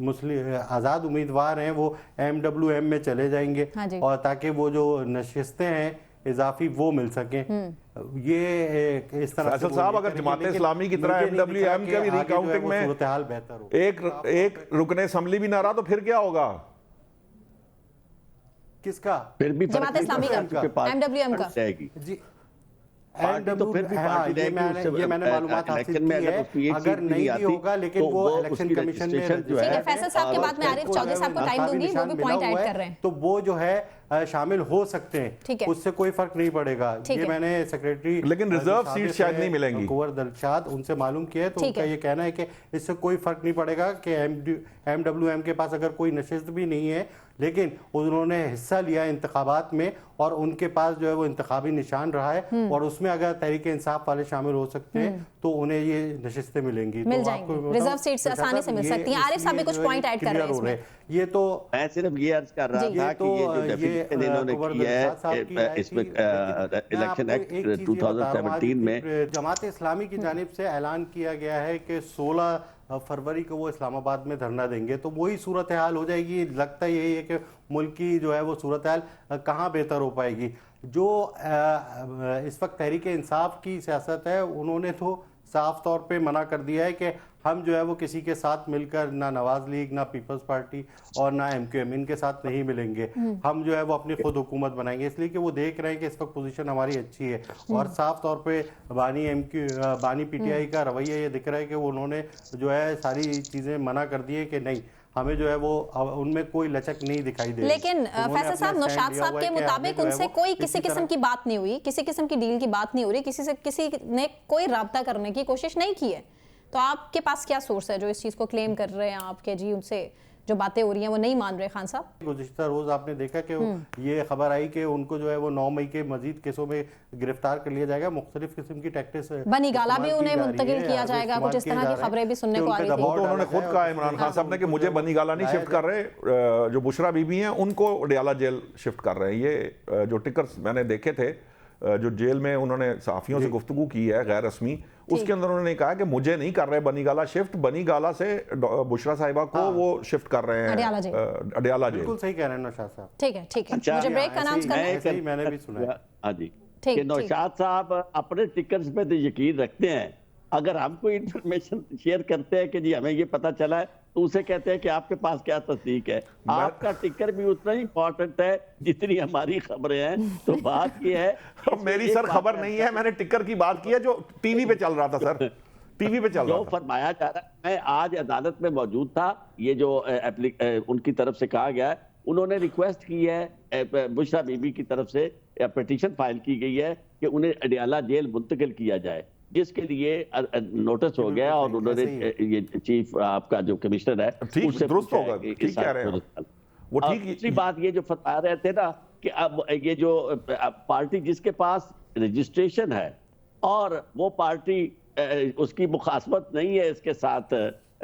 मुस्लिम आज़ाद उम्मीदवार हैं वो एमडब्ल्यूएम में चले जाएंगे और ताकि वो जो नशिस्तें हैं इजाफी वो मिल सकें। ये इस तरह से साहब अगर जमात इस्लामी की तरह एमडब्ल्यूएम के भी रिकाउंटिंग में सूरत हाल बेहतर हो, एक रुकने असम्बली भी ना रहा तो फिर क्या होगा? किसका? फिर भी जमात इस्लामी का, एमडब्ल्यूएम का जी तो फिर भी ये मैंने मालूमात हासिल की है, अगर नहीं भी होगा लेकिन वो इलेक्शन कमीशन में जो है फैसल साहब के बाद मैं आरिफ चौधरी साहब को टाइम दूंगी, वो भी पॉइंट ऐड कर रहे हैं, तो वो जो है शामिल हो सकते हैं, उससे कोई फर्क नहीं पड़ेगा। ये मैंने सेक्रेटरी लेकिन रिजर्व सीट शायद नहीं मिलेंगी, कुंवर दिलशाद उनसे मालूम किया है, तो उनका ये कहना है कि इससे कोई फर्क नहीं पड़ेगा कि एमडब्ल्यूएम के पास अगर कोई नशिस्त भी नहीं है लेकिन उन्होंने हिस्सा लिया इंतखाबात में और उनके पास जो है वो इंतखाबी निशान रहा है और उसमें अगर तहरीक इंसाफ वाले शामिल हो सकते हैं तो उन्हें ये नशिस्तें मिलेंगी, मिल जाएंगी, रिजर्व सीट्स आसानी से मिल सकती हैं। आरिफ साहब भी कुछ पॉइंट ऐड कर रहे हैं इसमें। ये तो मैं सिर्फ ये अर्ज कर रहा था कि ये जो डेफिनेशन इन्होंने किया है इसमें इलेक्शन एक्ट 2017 में जमात इस्लामी की जानिब से ऐलान किया गया है कि 16 फरवरी को वो इस्लामाबाद में धरना देंगे, तो वही सूरत हाल हो जाएगी। लगता यही है कि मुल्क की जो है वो सूरत हाल कहाँ बेहतर हो पाएगी। जो इस वक्त तहरीक इंसाफ की सियासत है उन्होंने तो साफ तौर पे मना कर दिया है कि हम जो है वो किसी के साथ मिलकर ना नवाज लीग, ना पीपल्स पार्टी और ना एमक्यूएम इनके साथ नहीं मिलेंगे, हम जो है वो अपनी खुद हुकूमत बनाएंगे, इसलिए कि वो देख रहे हैं कि इस वक्त पोजीशन हमारी अच्छी है। और साफ तौर पे बानी पीटीआई का रवैया ये दिख रहा है कि उन्होंने जो है सारी चीज़ें मना कर दी है कि नहीं, हमें जो है वो उनमें कोई लचक नहीं दिखाई दे रही। लेकिन फैसल साहब, नौशाद साहब के मुताबिक उनसे कोई किसी किस्म की बात नहीं हुई, किसी किस्म की डील की बात नहीं हो रही, किसी ने कोई राब्ता करने की कोशिश नहीं की है। तो आपके पास क्या सोर्स है जो इस चीज़ को क्लेम कर रहे हैं आपके जी उनसे जो बातें हो रही हैं वो नहीं मान रहे? खान साहब, गुज़िश्ता रोज आपने देखा कि ये खबर आई कि उनको जो है वो 9 मई के मजीद केसों में गिरफ्तार कर लिया जाएगा, मुख्तलिफ किस्म की टैक्टिक्स बनी गाला भी उन्हें मुंतकिल किया जाएगा, कुछ इस तरह की खबरें भी सुनने को आ रही थी। तो उन्होंने खुद कहा इमरान खान साहब ने कि मुझे बनी गाला नहीं शिफ्ट कर रहे, जो बुशरा बीबी हैं उनको अडियाला जेल शिफ्ट कर रहे हैं। ये जो टिकर्स मैंने देखे थे जो जेल में उन्होंने सहाफियों से गुफ्तगू की है गैर रस्मी, उसके अंदर उन्होंने कहा कि मुझे नहीं कर रहे बनी गाला शिफ्ट, बनी गाला से बुशरा साहिबा को वो शिफ्ट कर रहे हैं अडियाला जेल। बिल्कुल सही कह रहे हैं नौशाद साहब। ठीक है, ठीक है, मुझे ब्रेक अनाउंस करना है। मैंने भी सुना है। हाँ जी, कि नौशाद साहब अपने टिकट्स पे तो यकीन रखते हैं, अगर हम कोई इंफॉर्मेशन शेयर करते हैं कि जी हमें ये पता चला है तो उसे कहते हैं कि आपके पास क्या तस्दीक है। आपका टिकर भी उतना ही इंपॉर्टेंट है जितनी हमारी खबरें हैं। तो बात ये है मेरी सर खबर नहीं है, मैंने टिकर की बात की है जो टीवी पे चल रहा था सर, टीवी पे चल रहा था। जो फरमाया जा रहा है, मैं आज अदालत में मौजूद था, ये जो उनकी तरफ से कहा गया है, उन्होंने रिक्वेस्ट की है बुशरा बीबी की तरफ से पिटीशन फाइल की गई है कि उन्हें अडियाला जेल मुंतकिल किया जाए, जिसके लिए नोटिस हो गया और उन्होंने ये चीफ आपका जो कमिश्नर है उससे दुरुस्त होगा, ठीक कह रहे हैं वो। ठीक दूसरी बात ये जो फरमा रहे थे ना कि अब ये जो पार्टी जिसके पास रजिस्ट्रेशन है और वो पार्टी उसकी मुखासमत नहीं है इसके साथ,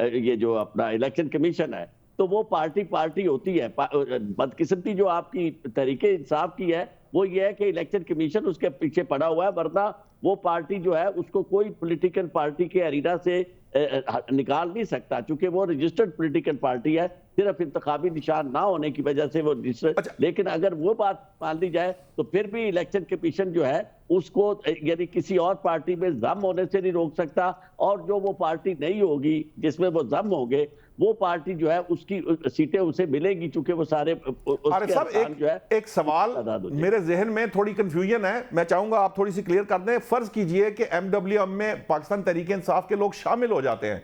ये जो अपना इलेक्शन कमीशन है, तो वो पार्टी होती है। बदकिस्मती जो आपकी तरीके इंसाफ की है वो ये है कि इलेक्शन कमीशन उसके पीछे पड़ा हुआ है, वरना वो पार्टी जो है उसको कोई पॉलिटिकल पार्टी के अरीना से निकाल नहीं सकता, क्योंकि वो रजिस्टर्ड पॉलिटिकल पार्टी है, सिर्फ इंतखाबी निशान ना होने की वजह से वो रजिस्टर्ड। लेकिन अगर वो बात मान ली जाए तो फिर भी इलेक्शन कमीशन जो है उसको यानी किसी और पार्टी में जम होने से नहीं रोक सकता, और जो वो पार्टी नहीं होगी जिसमें वो जम होंगे वो पार्टी जो है उसकी सीटें उसे मिलेगी, क्योंकि वो सारे अरे साहब जो है एक सवाल मेरे जहन में थोड़ी कंफ्यूजन है, मैं चाहूंगा आप थोड़ी सी क्लियर कर दें। फर्ज कीजिए कि एमडब्ल्यूएम में पाकिस्तान तहरीक इंसाफ के लोग शामिल हो जाते हैं,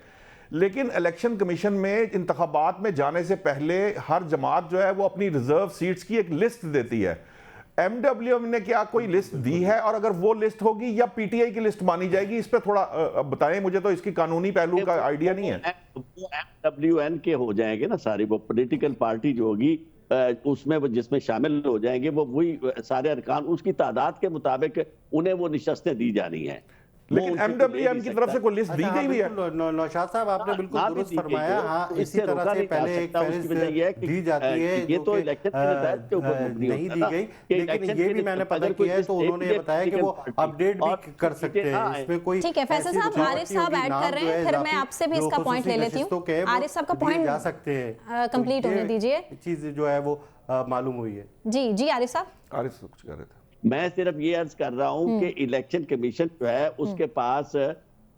लेकिन इलेक्शन कमीशन में इंतखाबात में जाने से पहले हर जमात जो है वो अपनी रिजर्व सीट्स की एक लिस्ट देती है। एमडब्ल्यूएम ने क्या कोई लिस्ट दी है, और अगर वो लिस्ट होगी या पीटीआई की लिस्ट मानी जाएगी, इस पे थोड़ा बताएं, मुझे तो इसकी कानूनी पहलू का आइडिया नहीं है। वो एमडब्ल्यूएन के हो जाएंगे ना सारी, वो पॉलिटिकल पार्टी जो होगी उसमें वो जिसमें शामिल हो जाएंगे वो वही सारे अरकान, उसकी तादाद के मुताबिक उन्हें वो निशस्तें दी जानी है। लेकिन MWM की तरफ से कोई लिस्ट दी गई भी है? नौशाद साहब आपने बिल्कुल दुरुस्त फरमाया। हाँ, इसी तरह से पहले एक फहरिस्त दी जाती है, ये तो इलेक्शन के ऊपर नहीं दी गई, लेकिन ये भी मैंने पता किया है तो उन्होंने ये बताया कि वो अपडेट भी कर सकते हैं, इसमें कोई। ठीक है फैसल साहब, आरिफ साहब ऐड कर रहे हैं, फिर मैं आपसे भी इसका पॉइंट ले लेती हूँ। आरिफ साहब का पॉइंट जा सकते हैं, कंप्लीट होने दीजिए। चीज जो है वो मालूम हुई है। जी जी आरिफ साहब। आरिफ साहब कुछ कह रहे थे। मैं सिर्फ ये अर्ज कर रहा हूं कि इलेक्शन कमीशन जो है उसके पास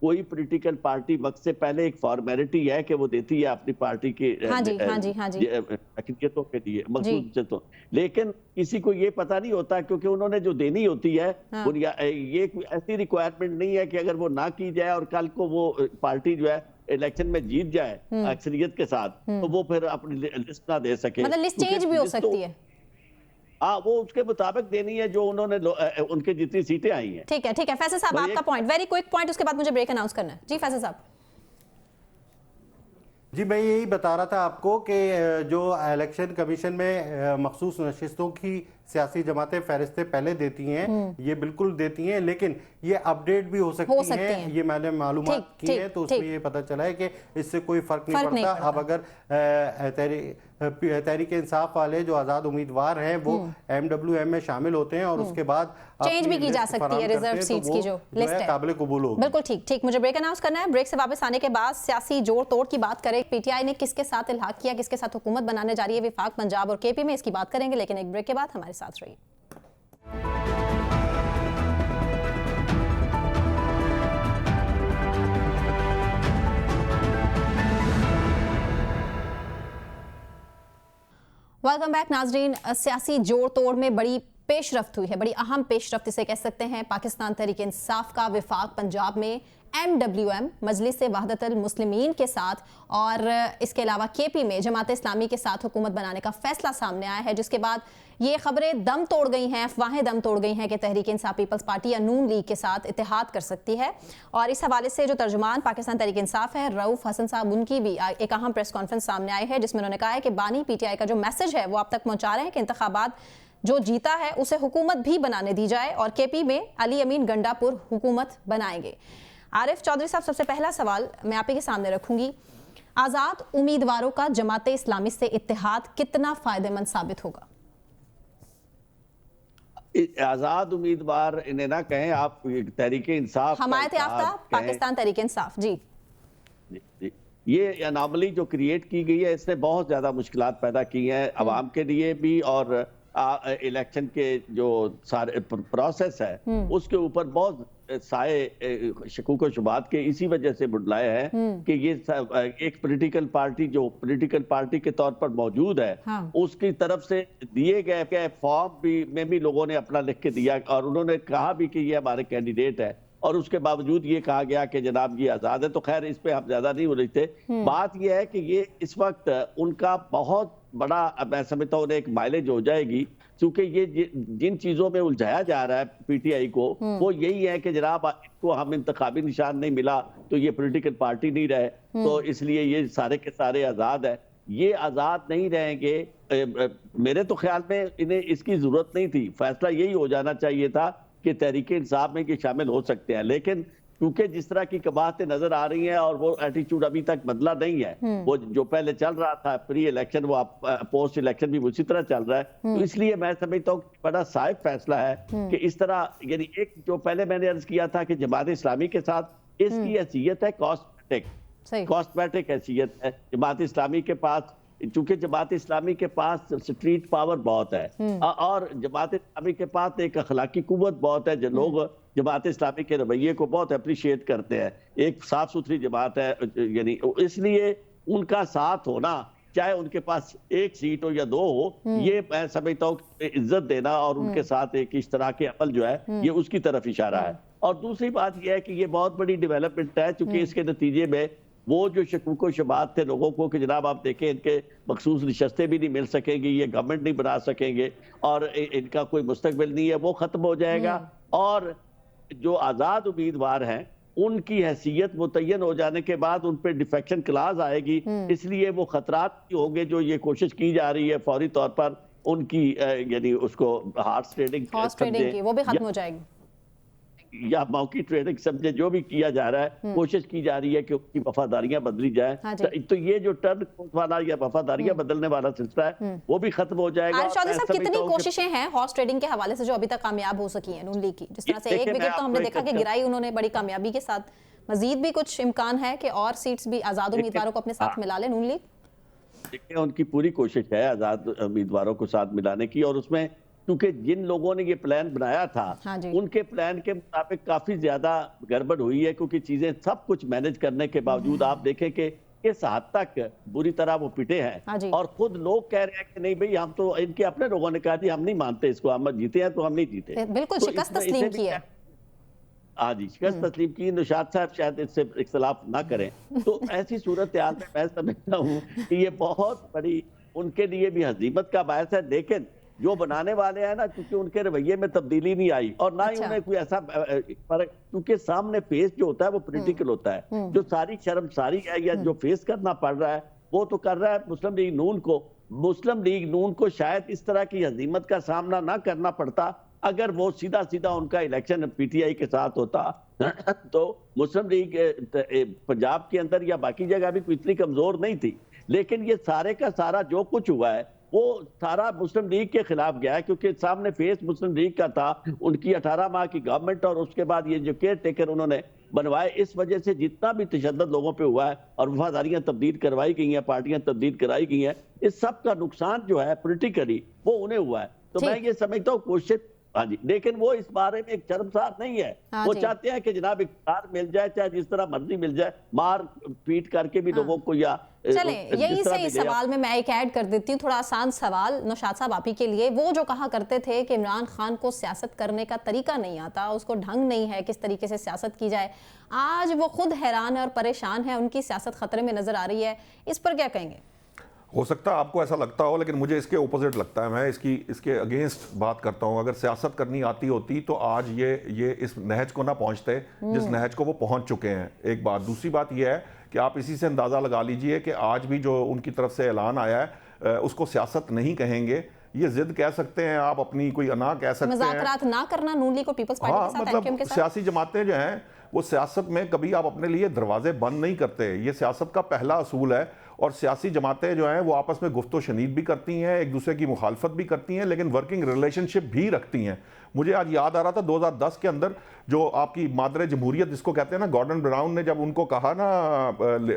कोई पॉलिटिकल पार्टी वक्त से पहले एक फॉर्मेलिटी है कि वो देती है अपनी पार्टी के अक़लियतों के लिए मखसूस तो, लेकिन किसी को ये पता नहीं होता क्योंकि उन्होंने जो देनी होती है ये ऐसी रिक्वायरमेंट नहीं है कि अगर वो ना की जाए और कल को वो पार्टी जो है इलेक्शन में जीत जाए अक्सरियत के साथ तो वो फिर अपनी लिस्ट ना दे सके। मतलब लिस्ट चेंज भी हो सकती है। हाँ, वो उसके मुताबिक देनी है जो उन्होंने उनके जितनी सीटें आई हैं। ठीक है फैसल साहब आपका पॉइंट, वेरी क्विक पॉइंट, उसके बाद मुझे ब्रेक अनाउंस करना है। जी फैसल साहब। जी मैं यही बता रहा था आपको कि जो इलेक्शन कमीशन में मखसूस नशिस्तों की सियासी जमातें फहरिस्तें पहले देती हैं, ये बिल्कुल देती हैं, लेकिन ये अपडेट भी हो सकती हैं। ये मैंने मालूमात की है तो उसमें ये पता चला है कि इससे कोई फर्क नहीं पड़ता। अब अगर तहरीक इंसाफ वाले जो आजाद उम्मीदवार हैं वो MWM में शामिल होते हैं और उसके बाद चेंज भी की जा सकती है रिजर्व सीट्स की जो लिस्ट है, काबिल कबूल होगी। बिल्कुल ठीक। मुझे ब्रेक अनाउंस करना है। ब्रेक से वापस आने के बाद सियासी जोड़ तोड़ की बात करें, PTI ने किसके साथ इल्हाक किया, किसके साथ हुकूमत बनाने जा रही है विफाक पंजाब और KP में, इसकी बात करेंगे, लेकिन एक ब्रेक के बाद हमारे साथ रहिए। वेलकम बैक नाजरीन। सियासी जोड़ तोड़ में बड़ी पेशरफ्त हुई है, बड़ी अहम पेशरफ्त इसे कह सकते हैं। पाकिस्तान तहरीक इंसाफ का विफाक पंजाब में MWM मजलिस वहदतुल मुस्लिमीन के साथ और इसके अलावा KP में जमात इस्लामी के साथ हुकूमत बनाने का फैसला सामने आया है, जिसके बाद ये खबरें दम तोड़ गई हैं, अफवाहें दम तोड़ गई हैं कि तहरीक इंसाफ पीपल्स पार्टी या नून लीग के साथ इत्तेहाद कर सकती है। और इस हवाले से जो तर्जुमान पाकिस्तान तहरीक इंसाफ है रऊफ हसन साहब, उनकी भी एक अहम प्रेस कॉन्फ्रेंस सामने आई है जिसमें उन्होंने कहा है कि बानी PTI का जो मैसेज है वो आप तक पहुंचा रहे हैं कि इंतखाबात जो जीता है उसे हुकूमत भी बनाने दी जाए और KP में अली अमीन गंडापुर हुकूमत बनाएंगे। आरिफ चौधरी साहब, सबसे पहला सवाल मैं आप ही के सामने रखूंगी। आज़ाद उम्मीदवारों का जमात इस्लामी से इत्तेहाद कितना फायदेमंद साबित होगा? आजाद उम्मीदवार इन्हें ना कहें, आप तहरीक इंसाफ, हमायत याफ्ता पाकिस्तान तहरीक इंसाफ। जी ये अनामली जो क्रिएट की गई है इसने बहुत ज्यादा मुश्किलात पैदा की हैं अवाम के लिए भी, और इलेक्शन के जो सारे प्रोसेस है उसके ऊपर बहुत साए शकूक व शुबात के इसी वजह से बुडलाए हैं कि ये एक पॉलिटिकल पार्टी जो पॉलिटिकल पार्टी के तौर पर मौजूद है, हाँ। उसकी तरफ से दिए गए फॉर्म में भी लोगों ने अपना लिख के दिया और उन्होंने कहा भी कि ये हमारे कैंडिडेट है, और उसके बावजूद ये कहा गया कि जनाब ये आजाद है। तो खैर इस पे हम ज्यादा नहीं हो रहे थे। बात ये है कि ये इस वक्त उनका बहुत बड़ा, मैं समझता हूँ एक माइलेज हो जाएगी, क्योंकि ये जिन चीजों में उलझाया जा रहा है PTI को वो यही है कि जनाब इनको हम इंतखाबी निशान नहीं मिला तो ये पॉलिटिकल पार्टी नहीं रहे, तो इसलिए ये सारे के सारे आजाद है। ये आजाद नहीं रहेंगे। मेरे तो ख्याल में इन्हें इसकी जरूरत नहीं थी, फैसला यही हो जाना चाहिए था कि तहरीक इंसाफ में कि शामिल हो सकते हैं, लेकिन क्योंकि जिस तरह की कबाहतें नजर आ रही हैं और वो एटीट्यूड अभी तक बदला नहीं है, वो जो पहले चल रहा था प्री इलेक्शन वो पोस्ट इलेक्शन भी उसी तरह चल रहा है, तो इसलिए मैं समझता हूँ बड़ा साइब फैसला है कि इस तरह, यानी एक जो पहले मैंने अर्ज किया था कि जमात इस्लामी के साथ इसकी हैसियत है कॉस्मेटिक हैसियत है जमात इस्लामी के पास, चूंकि जमात इस्लामी के पास स्ट्रीट पावर बहुत है और जमात इस्लामी के पास एक अखलाकी कुव्वत बहुत है, जो लोग जमात इस्लामी के रवैये को बहुत अप्रिशिएट करते हैं। एक साफ सुथरी जमात है, यानी इसलिए उनका साथ होना, चाहे उनके पास एक सीट हो या दो हो, ये मैं समझता हूँ इज्जत देना और उनके साथ एक इस तरह के अमल जो है ये उसकी तरफ इशारा है। और दूसरी बात यह है कि ये बहुत बड़ी डेवलपमेंट है, क्योंकि इसके नतीजे में वो जो शकूक शुबात थे लोगों को कि जनाब आप देखें इनके मखसूस नशस्तें भी नहीं मिल सकेंगी, ये गवर्नमेंट नहीं बना सकेंगे और इनका कोई मुस्तकबिल नहीं है, वो खत्म हो जाएगा। और जो आजाद उम्मीदवार हैं उनकी हैसियत मुतय्यन हो जाने के बाद उन पर डिफेक्शन क्लास आएगी, इसलिए वो खतरात होंगे जो ये कोशिश की जा रही है फौरी तौर पर उनकी, यानी उसको हॉर्स ट्रेडिंग की वो भी खत्म हो जाएगी। या मौकी ट्रेडिंग समझे, जो भी किया जा रहा है, कोशिश की जा रही है कि उनकी वफादारियां बदली जाए। हाँ, तो ये जो टर्न वाला या वफादारियां बदलने वाला सिलसिला है वो भी खत्म हो जाएगा। आरिफ चौधरी साहब, कितनी कोशिशें हैं हॉर्स ट्रेडिंग के हवाले से जो अभी तक कामयाब हो सकी है नून लीग की? जिस तरह से एक विकेट तो हमने देखा कि गिराई उन्होंने बड़ी कामयाबी के साथ, मजीद भी कुछ इम्कान है कि और सीट्स भी आजाद उम्मीदवारों को अपने साथ मिला ले नून लीग? देखिए, उनकी पूरी कोशिश है आजाद उम्मीदवारों को साथ मिलाने की, और उसमें क्योंकि जिन लोगों ने ये प्लान बनाया था, हाँ जी। उनके प्लान के मुताबिक काफी ज्यादा गड़बड़ हुई है, क्योंकि चीजें सब कुछ मैनेज करने के बावजूद आप देखें कि इस हद तक बुरी तरह वो पिटे हाँ जी। हैं। और खुद लोग कह रहे हैं कि नहीं भाई, हम तो, इनके अपने लोगों ने कहा जी हम नहीं मानते इसको, हम जीते हैं तो हम नहीं जीते। बिल्कुल तो शिकस्त तस्लीम की है। हाँ जी, शिकस्त तस्लीम की। निशात साहब शायद इससे इख्तलाफ ना करें। तो ऐसी सूरत हाल में मैं समझता हूँ कि ये बहुत बड़ी उनके लिए भी हजीमत का बायस है। लेकिन जो बनाने वाले हैं ना, क्योंकि उनके रवैये में तब्दीली नहीं आई और ना ही उन्हें कोई ऐसा फर्क, क्योंकि सामने फेस जो होता है वो पॉलिटिकल होता है। जो सारी शर्मसारी है या जो फेस करना पड़ रहा है वो तो कर रहा है मुस्लिम लीग नून को। मुस्लिम लीग नून को शायद इस तरह की हजीमत का सामना ना करना पड़ता अगर वो सीधा सीधा उनका इलेक्शन पीटीआई के साथ होता। तो मुस्लिम लीग पंजाब के अंदर या बाकी जगह भी कोई इतनी कमजोर नहीं थी। लेकिन ये सारे का सारा जो कुछ हुआ है वो सारा मुस्लिम लीग के खिलाफ गया है, क्योंकि सामने फेस मुस्लिम लीग का था, उनकी 18 माह की गवर्नमेंट और उसके बाद ये जो केयर टेकर उन्होंने बनवाए, इस वजह से जितना भी तशद्दुद लोगों पे हुआ है और वफादारियां तब्दील करवाई गई हैं, पार्टियां तब्दील कराई गई हैं, इस सब का नुकसान जो है पॉलिटिकली वो उन्हें हुआ है। तो मैं ये समझता हूँ कोशिश, हाँ जी, लेकिन वो इस बारे में एक शर्मसार नहीं है। हाँ वो जी। चाहते हैं कि जनाब इख्तियार मिल जाए, चाहे जिस तरह मर्जी मिल जाए, मार पीट करके भी लोगों को, या चले यही से इस सवाल में मैं एक ऐड कर देती हूँ, थोड़ा आसान सवाल नौशाद साहब आप ही के लिए। वो जो कहा करते थे कि इमरान खान को सियासत करने का तरीका नहीं आता, उसको ढंग नहीं है किस तरीके से सियासत की जाए, आज वो खुद हैरान है और परेशान है, उनकी सियासत खतरे में नजर आ रही है, इस पर क्या कहेंगे? हो सकता है आपको ऐसा लगता हो, लेकिन मुझे इसके ओपोजिट लगता है। मैं इसके अगेंस्ट बात करता हूँ। अगर सियासत करनी आती होती तो आज ये इस नहज को ना पहुंचते जिस नहज को वो पहुंच चुके हैं। एक बात। दूसरी बात यह है कि आप इसी से अंदाज़ा लगा लीजिए कि आज भी जो उनकी तरफ से ऐलान आया है उसको सियासत नहीं कहेंगे, ये जिद कह सकते हैं आप, अपनी कोई अना कह सकते हैं, मुज़ाकरात ना करना नून लीग और पीपल्स पार्टी के साथ, एमक्यूएम के साथ। सियासी जमातें जो हैं वो सियासत में कभी आप अपने लिए दरवाजे बंद नहीं करते, ये सियासत का पहला असूल है। और सियासी जमातें जो हैं वो आपस में गुफ्तो शनीद भी करती हैं, एक दूसरे की मुखालफत भी करती हैं, लेकिन वर्किंग रिलेशनशिप भी रखती हैं। मुझे आज याद आ रहा था 2010 के अंदर जो आपकी मादरे जमहूरियत जिसको कहते हैं ना, गॉर्डन ब्राउन ने जब उनको कहा ना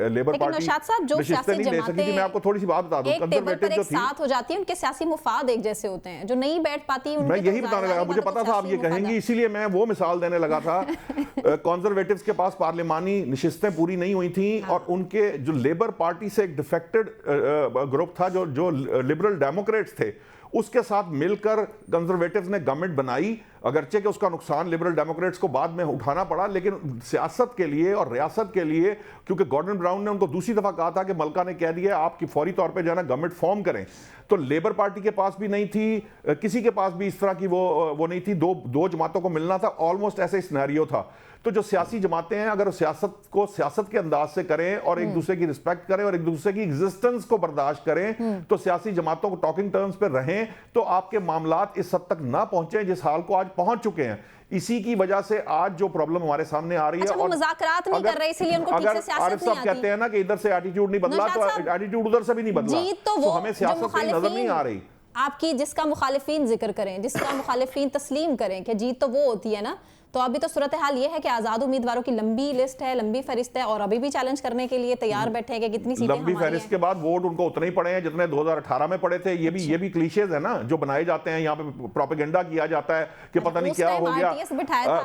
लेबर पार्टी नशिस्तें नहीं ले सकी थी। मैं आपको थोड़ी सी बात बता दूं, कंजर्वेटिव जो थी साथ हो जाती है, उनके सियासी मुफाद एक जैसे होते हैं, जो नहीं बैठ पाती। मैं यही बताने लगा, मुझे पता था आप ये कहेंगी, इसीलिए मैं वो मिसाल देने लगा था। कंजर्वेटिव्स के पास पार्लिमानी नशिस्तें पूरी नहीं हुई थी और उनके जो लेबर पार्टी से एक डिफेक्टेड ग्रुप था जो लिबरल डेमोक्रेट्स थे, उसके साथ मिलकर कंजर्वेटिव्स ने गवर्नमेंट बनाई। अगरचे कि उसका नुकसान लिबरल डेमोक्रेट्स को बाद में उठाना पड़ा, लेकिन सियासत के लिए और रियासत के लिए, क्योंकि गॉर्डन ब्राउन ने उनको दूसरी दफा कहा था कि मलका ने कह दिया आपकी फौरी तौर पे जो है ना गवर्नमेंट फॉर्म करें, तो लेबर पार्टी के पास भी नहीं थी, किसी के पास भी इस तरह की वो नहीं थी। दो जमातों को मिलना था, ऑलमोस्ट ऐसे सिनेरियो था। तो जो सियासी जमातें हैं अगर सियासत को सियासत के अंदाज से करें और एक दूसरे की रिस्पेक्ट करें और एक दूसरे की एग्जिस्टेंस को बर्दाश्त करें, तो सियासी जमातों को टॉकिंग टर्म्स पे रहें, तो आपके मामलात इस हद तक ना पहुंचे जिस हाल को आज पहुंच चुके हैं। इसी की वजह से आज जो प्रॉब्लम हमारे सामने आ रही है, वो मुज़ाकरात नहीं कर रहे, इसलिए उनको ठीक से सियासत नहीं आती। कहते हैं ना कि इधर से एटीट्यूड नहीं बदला तो एटीट्यूड उधर से भी नहीं बदला, तो हमें सियासत में नजर नहीं आ रही। आपकी जिसका मुखालिफिन जिक्र करें, जिसका मुखालिफिन तस्लीम करें कि जीत तो वो होती है ना, तो अभी तो सूरत हाल ये है कि आजाद उम्मीदवारों की लंबी लिस्ट है, लंबी फहरिस्त है, और अभी भी चैलेंज करने के लिए तैयार बैठे हैं कि कितनी सीटें लंबी फहरिस्त के बाद वोट उनको उतने ही पड़े हैं जितने 2018 में पड़े थे। ये भी क्लीशेज है ना जो बनाए जाते हैं, यहाँ पे प्रोपेगेंडा किया जाता है कि पता नहीं क्या हो गया।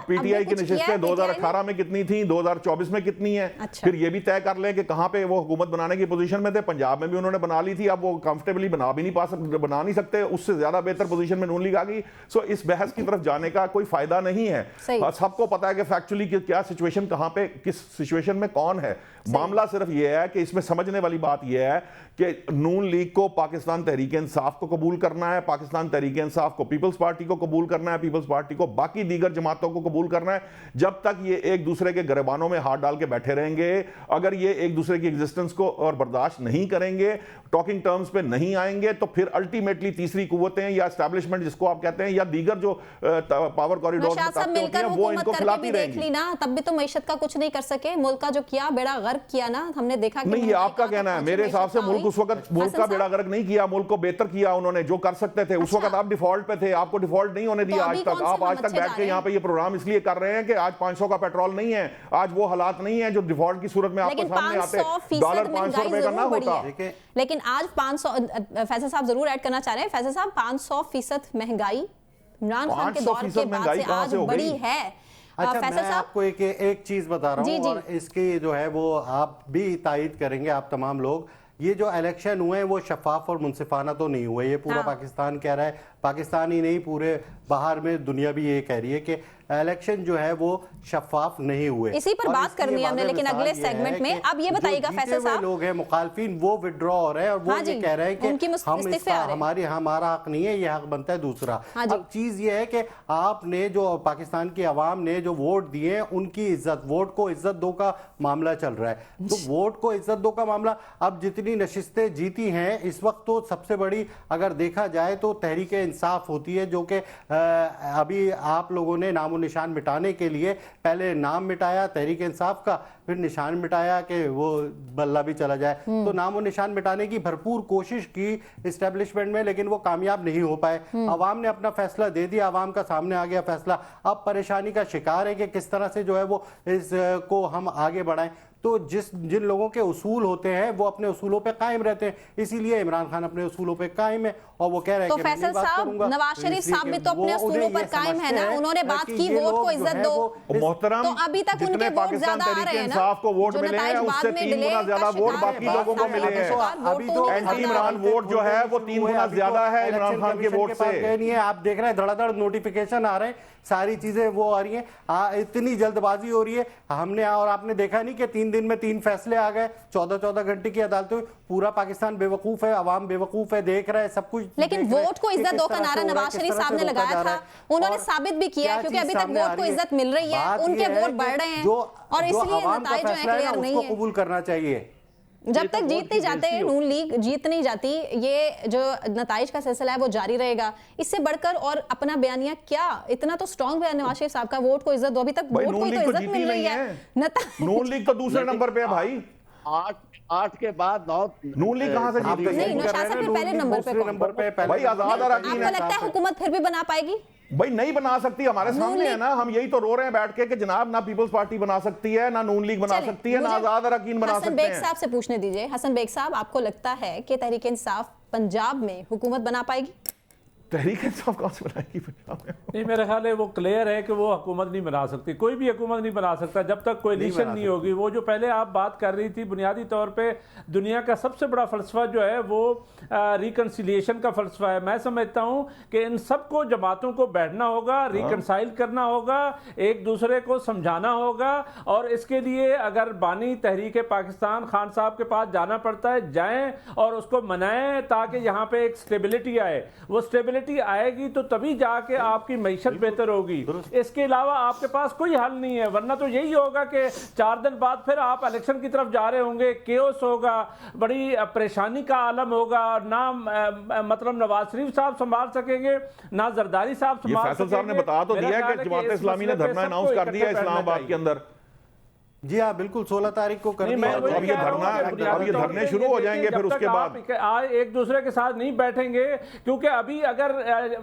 पीटीआई की नशिस्तें 2018 में कितनी थी, 2024 में कितनी है, फिर ये भी तय कर लें कि कहाँ पे वो हुकूमत बनाने की पोजीशन में थे। पंजाब में भी उन्होंने बना ली थी, अब वो कंफर्टेबली बना नहीं सकते, उससे ज्यादा बेहतर पोजीशन में नून लीग आ गई। सो इस बहस की तरफ जाने का कोई फायदा नहीं है। सबको पता है कि फैक्चुअली क्या सिचुएशन, कहां पे किस सिचुएशन में कौन है। मामला सिर्फ यह है कि इसमें समझने वाली बात यह है कि नून लीग को पाकिस्तान तहरीक इंसाफ को कबूल करना है, पाकिस्तान तहरीक इंसाफ को पीपल्स पार्टी को कबूल करना है, पीपल्स पार्टी को बाकी दीगर जमातों को कबूल करना है। जब तक ये एक दूसरे के गिरबानों में हाथ डाल के बैठे रहेंगे, अगर ये एक दूसरे की एग्जिस्टेंस को और बर्दाश्त नहीं करेंगे, टॉकिंग टर्म्स पे नहीं आएंगे, तो फिर अल्टीमेटली तीसरी कुव्वतें या एस्टैब्लिशमेंट जिसको आप कहते हैं या दीगर जो पावर कॉरिडोर वो इनको खिलाती रहेंगी ना, तब भी तो मईशत का कुछ नहीं कर सके। मुल्क का जो किया बेड़ा गर्क किया ना, हमने देखा नहीं, ये आपका कहना है। मेरे हिसाब से मुल्क उस वक्त मुल्क का बेड़ा गर्क नहीं किया, मुल्क को बेहतर किया उन्होंने जो कर सकते थे। उस वक्त आप डिफॉल्ट पे थे, आपको डिफॉल्ट नहीं होने दिया आज तक। आप आज तक बैठ के यहाँ पे ये प्रोग्राम इसलिए कर रहे हैं कि आज 500 का पेट्रोल नहीं है, आज वो हालात नहीं है जो डिफॉल्ट की सूरत में आपके सामने आते। डॉलर 500 रुपए का ना होता। लेकिन आज 500, फैसल साहब जरूर ऐड करना चाह रहे हैं। फैसल साहब, 500% महंगाई इमरान खान के दौर के बाद से आज बड़ी है। अच्छा, मैं आपको एक चीज बता रहा हूँ और इसकी जो है वो आप भी तायद करेंगे, आप तमाम लोग। ये जो इलेक्शन हुए हैं वो शफाफ और मुनसिफाना तो नहीं हुए, ये पूरा पाकिस्तान कह रहा है, पाकिस्तान ही नहीं पूरे बाहर में दुनिया भी ये कह रही है कि इलेक्शन जो है वो शफाफ नहीं हुए। इसी पर बात करनी है हमने, लेकिन अगले सेगमेंट में। अब ये बताइएगा फैसल साहब, लोग हैं मुखालफिन वो विड्रॉ हो रहे हैं और वो ये कह रहे हैं कि हमारा हक नहीं है, ये हक बनता है दूसरा। अब चीज ये है कि आपने जो पाकिस्तान की आवाम ने जो वोट दिए उनकी इज्जत, वोट को इज्जत दो का मामला चल रहा है। तो वोट को इज्जत दो का मामला, अब जितनी नशिस्तें जीती हैं इस वक्त तो सबसे बड़ी अगर देखा जाए तो तहरीक इंसाफ होती है, जो कि अभी आप लोगों ने नामो निशान मिटाने के लिए पहले नाम मिटाया तहरीक इंसाफ का, फिर निशान मिटाया कि वो बल्ला भी चला जाए। तो नामो निशान मिटाने की भरपूर कोशिश की इस्टेब्लिशमेंट में, लेकिन वो कामयाब नहीं हो पाए। अवाम ने अपना फैसला दे दिया, अवाम का सामने आ गया फैसला। अब परेशानी का शिकार है कि किस तरह से जो है वो इसको हम आगे बढ़ाएं। तो जिन लोगों के उसूल होते हैं वो अपने उसूलों पे कायम रहते हैं, इसीलिए इमरान खान अपने उसूलों पे कायम है और वो कह रहे हैं तो फैसल साहब, नवाज शरीफ साहब भी तो अपने उसूलों पर कायम है ना, उन्होंने बात की वोट को इज्जत दो। मोहतरम, तो अभी तक उनके वोट ज्यादा आ रहे हैं ना, साहब को वोट मिले हैं, उससे 3 गुना ज्यादा वोट बाकी लोगों को मिले हैं। अभी तो एंटी इमरान वोट जो है वो 3 गुना ज्यादा है इमरान खान के वोट से। नहीं है, आप देख रहे हैं धड़ाधड़ नोटिफिकेशन आ रहे हैं, सारी चीजें वो आ रही हैं, इतनी जल्दबाजी हो रही है। हमने और आपने देखा नहीं कि 3 दिन में 3 फैसले आ गए, 14-14 घंटे की अदालतें। पूरा पाकिस्तान बेवकूफ है, अवाम बेवकूफ है, देख रहा है सब कुछ। लेकिन वोट को इज्जत दो का नारा नवाज शरीफ साहब ने लगाया था, उन्होंने साबित भी किया, क्योंकि अभी तक वोट को इज्जत मिल रही है, उनके वोट बढ़ रहे हैं और इसलिए नतीजे जो है क्लियर नहीं है। कबूल करना चाहिए। जब तक जीत नहीं जाते, नून लीग जीत नहीं जाती, ये जो नताइज का सिलसिला है वो जारी रहेगा। इससे बढ़कर और अपना बयानिया क्या, इतना तो स्ट्रॉन्ग बयान नवाज शरीफ साहब का, वोट को इज्जत दो। अभी तक वोट को तो इज्जत मिल रही है। नून लीग तो दूसरे नंबर पे है भाई, 8 के बाद 9 नून लीग कहां से जीत गई? नहीं, नौशाद साहब पहले नंबर पे भाई आजाद अरकान है। आपको लगता है हुकूमत फिर भी बना पाएगी? भाई नहीं बना सकती, हमारे सामने है ना, हम यही तो रो रहे हैं बैठ के कि जनाब ना पीपल्स पार्टी बना सकती है, ना नून लीग बना सकती है, ना आजाद अरकान बना सकते हैं। हसन बेग साहब से पूछने दीजिए। हसन बेग साहब, आपको लगता है कि तहरीक इंसाफ पंजाब में हुकूमत बना पाएगी? तहरीक इंसाफ कहां से बनाएगी पंजाब में? नहीं, मेरे ख्याल है वो क्लियर है कि वो हुकूमत नहीं बना सकती, कोई भी हुकूमत नहीं बना सकता जब तक कोएलिशन नहीं होगी। वो जो पहले आप बात कर रही थी, बुनियादी तौर पे दुनिया का सबसे बड़ा फ़लसफ़ा जो है वो रिकन्सिलिएशन का फ़लसफ़ा है। मैं समझता हूँ कि इन सबको जमातों को बैठना होगा, रिकन्साइल करना होगा, एक दूसरे को समझाना होगा, और इसके लिए अगर बानी तहरीक पाकिस्तान खान साहब के पास जाना पड़ता है, जाएँ और उसको मनाएं ताकि यहाँ पे एक स्टेबिलिटी आए। वो स्टेबिलिटी आएगी तो तभी जाके आपकी मईशत बेहतर होगी। इसके अलावा आपके पास कोई हल नहीं है, वरना तो यही होगा कि 4 दिन बाद फिर आप इलेक्शन की तरफ जा रहे होंगे, केओस होगा, बड़ी परेशानी का आलम होगा। ना मतलब नवाज शरीफ साहब संभाल सकेंगे, ना जरदारी साहब संभाल सकेंगे। फैसल साहब ने बता तो दिया कि जमात इस्लामी ने धरना अनाउंस कर दिया इस्लामाबाद के अंदर। जी हाँ, बिल्कुल 16 तारीख को कर दिया। अब ये धरने शुरू हो जाएंगे, फिर उसके बाद एक दूसरे के साथ नहीं बैठेंगे, क्योंकि अभी अगर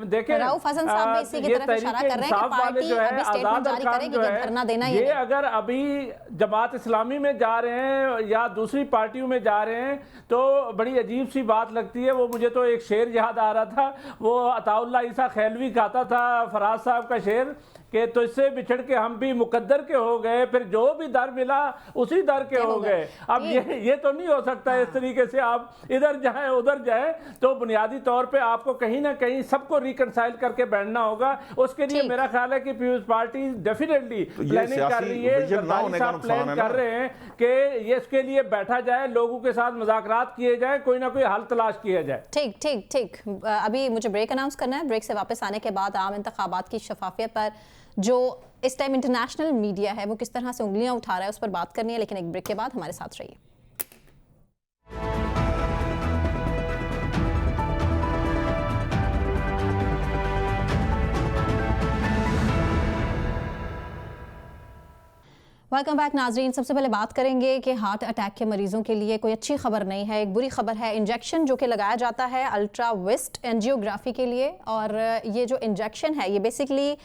देखें रऊफ हसन साहब भी इसी की तरफ इशारा कर रहे हैं कि पार्टी अभी स्टेटमेंट जारी करेगी कि धरना देना ही है। ये अगर अभी जमात इस्लामी में जा रहे हैं या दूसरी पार्टियों में जा रहे हैं तो बड़ी अजीब सी बात लगती है। वो मुझे तो एक शेर याद आ रहा था, वो अताउल्लाह ईसा खैलवी गाता था, फराज साहब का शेर, कि तो इससे बिछड़ के हम भी मुकद्दर के हो गए, फिर जो भी दर मिला उसी दर के हो गए। अब ये तो नहीं हो सकता इस तरीके से आप इधर जाए उधर जाए। तो बुनियादी तौर पे आपको कहीं ना कहीं सबको रिकंसाइल करके बैठना होगा। उसके लिए मेरा ख्याल है कि पीपल्स पार्टी डेफिनेटली प्लानिंग कर रही है, प्लान कर रहे हैं कि ये इसके लिए बैठा जाए, लोगों के साथ मुज़ाकरात किए जाए, कोई ना कोई हल तलाश किया जाए। ठीक ठीक ठीक। अभी मुझे ब्रेक अनाउंस करना है। ब्रेक से वापस आने के बाद आम इंतखाबात की शफाफियत पर जो इस टाइम इंटरनेशनल मीडिया है वो किस तरह से उंगलियां उठा रहा है उस पर बात करनी है, लेकिन एक ब्रेक के बाद हमारे साथ रहिए। वेलकम बैक नाजरीन। सबसे पहले बात करेंगे कि हार्ट अटैक के मरीजों के लिए कोई अच्छी खबर नहीं है, एक बुरी खबर है। इंजेक्शन जो कि लगाया जाता है अल्ट्रा वेस्ट एंजियोग्राफी के लिए, और ये जो इंजेक्शन है ये basically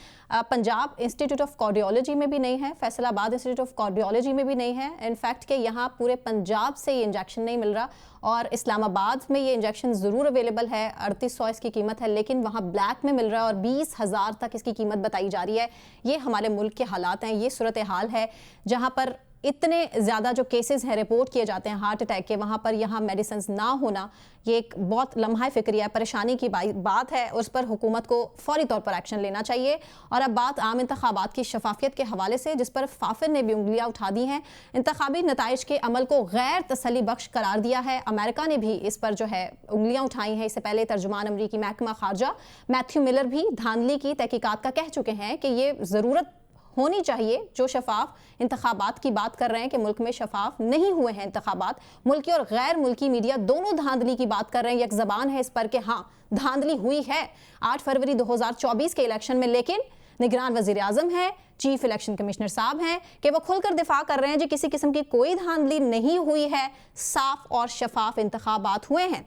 Punjab institute of cardiology में भी नहीं है, फैसलाबाद इंस्टीट्यूट ऑफ कार्डियोलॉजी में भी नहीं है। इनफैक्ट कि यहाँ पूरे पंजाब से ये इंजेक्शन नहीं मिल रहा, और इस्लामाबाद में ये इंजेक्शन ज़रूर अवेलेबल है, 3800 इसकी कीमत है, लेकिन वहाँ ब्लैक में मिल रहा है और 20,000 तक इसकी कीमत बताई जा रही है। ये हमारे मुल्क के हालात हैं, ये सूरत हाल है जहाँ पर इतने ज़्यादा जो केसेस हैं रिपोर्ट किए जाते हैं हार्ट अटैक के, वहाँ पर यहाँ मेडिसिन ना होना ये एक बहुत लम्हा फ़िक्रिया परेशानी की बात है। उस पर हुकूमत को फौरी तौर पर एक्शन लेना चाहिए। और अब बात आम इंतखाबात की शफाफियत के हवाले से, जिस पर फाफिर ने भी उंगलियां उठा दी हैं। इंतखाबी नताइज के अमल को गैर तसल्ली बख्श करार दिया है। अमेरिका ने भी इस पर जो है उंगलियां उठाई हैं। इससे पहले तर्जुमान अमरीकी महकमा खारजा मैथ्यू मिलर भी धांधली की तहकीकात का कह चुके हैं कि ये ज़रूरत होनी चाहिए। जो शफाफ इंतखाबात की बात कर रहे हैं कि मुल्क में शफाफ नहीं हुए हैं इंतखाबात, मुल्की और गैर मुल्की मीडिया दोनों धांधली की बात कर रहे हैं। एक ज़बान है इस पर कि हाँ धांधली हुई है 8 फरवरी 2024 के इलेक्शन में, लेकिन निगरान वज़ीर आज़म है, चीफ इलेक्शन कमिश्नर साहब हैं कि वो खुलकर दिफा कर रहे हैं जी किसी किस्म की कोई धांधली नहीं हुई है, साफ और शफाफ इंतखाबात हुए हैं।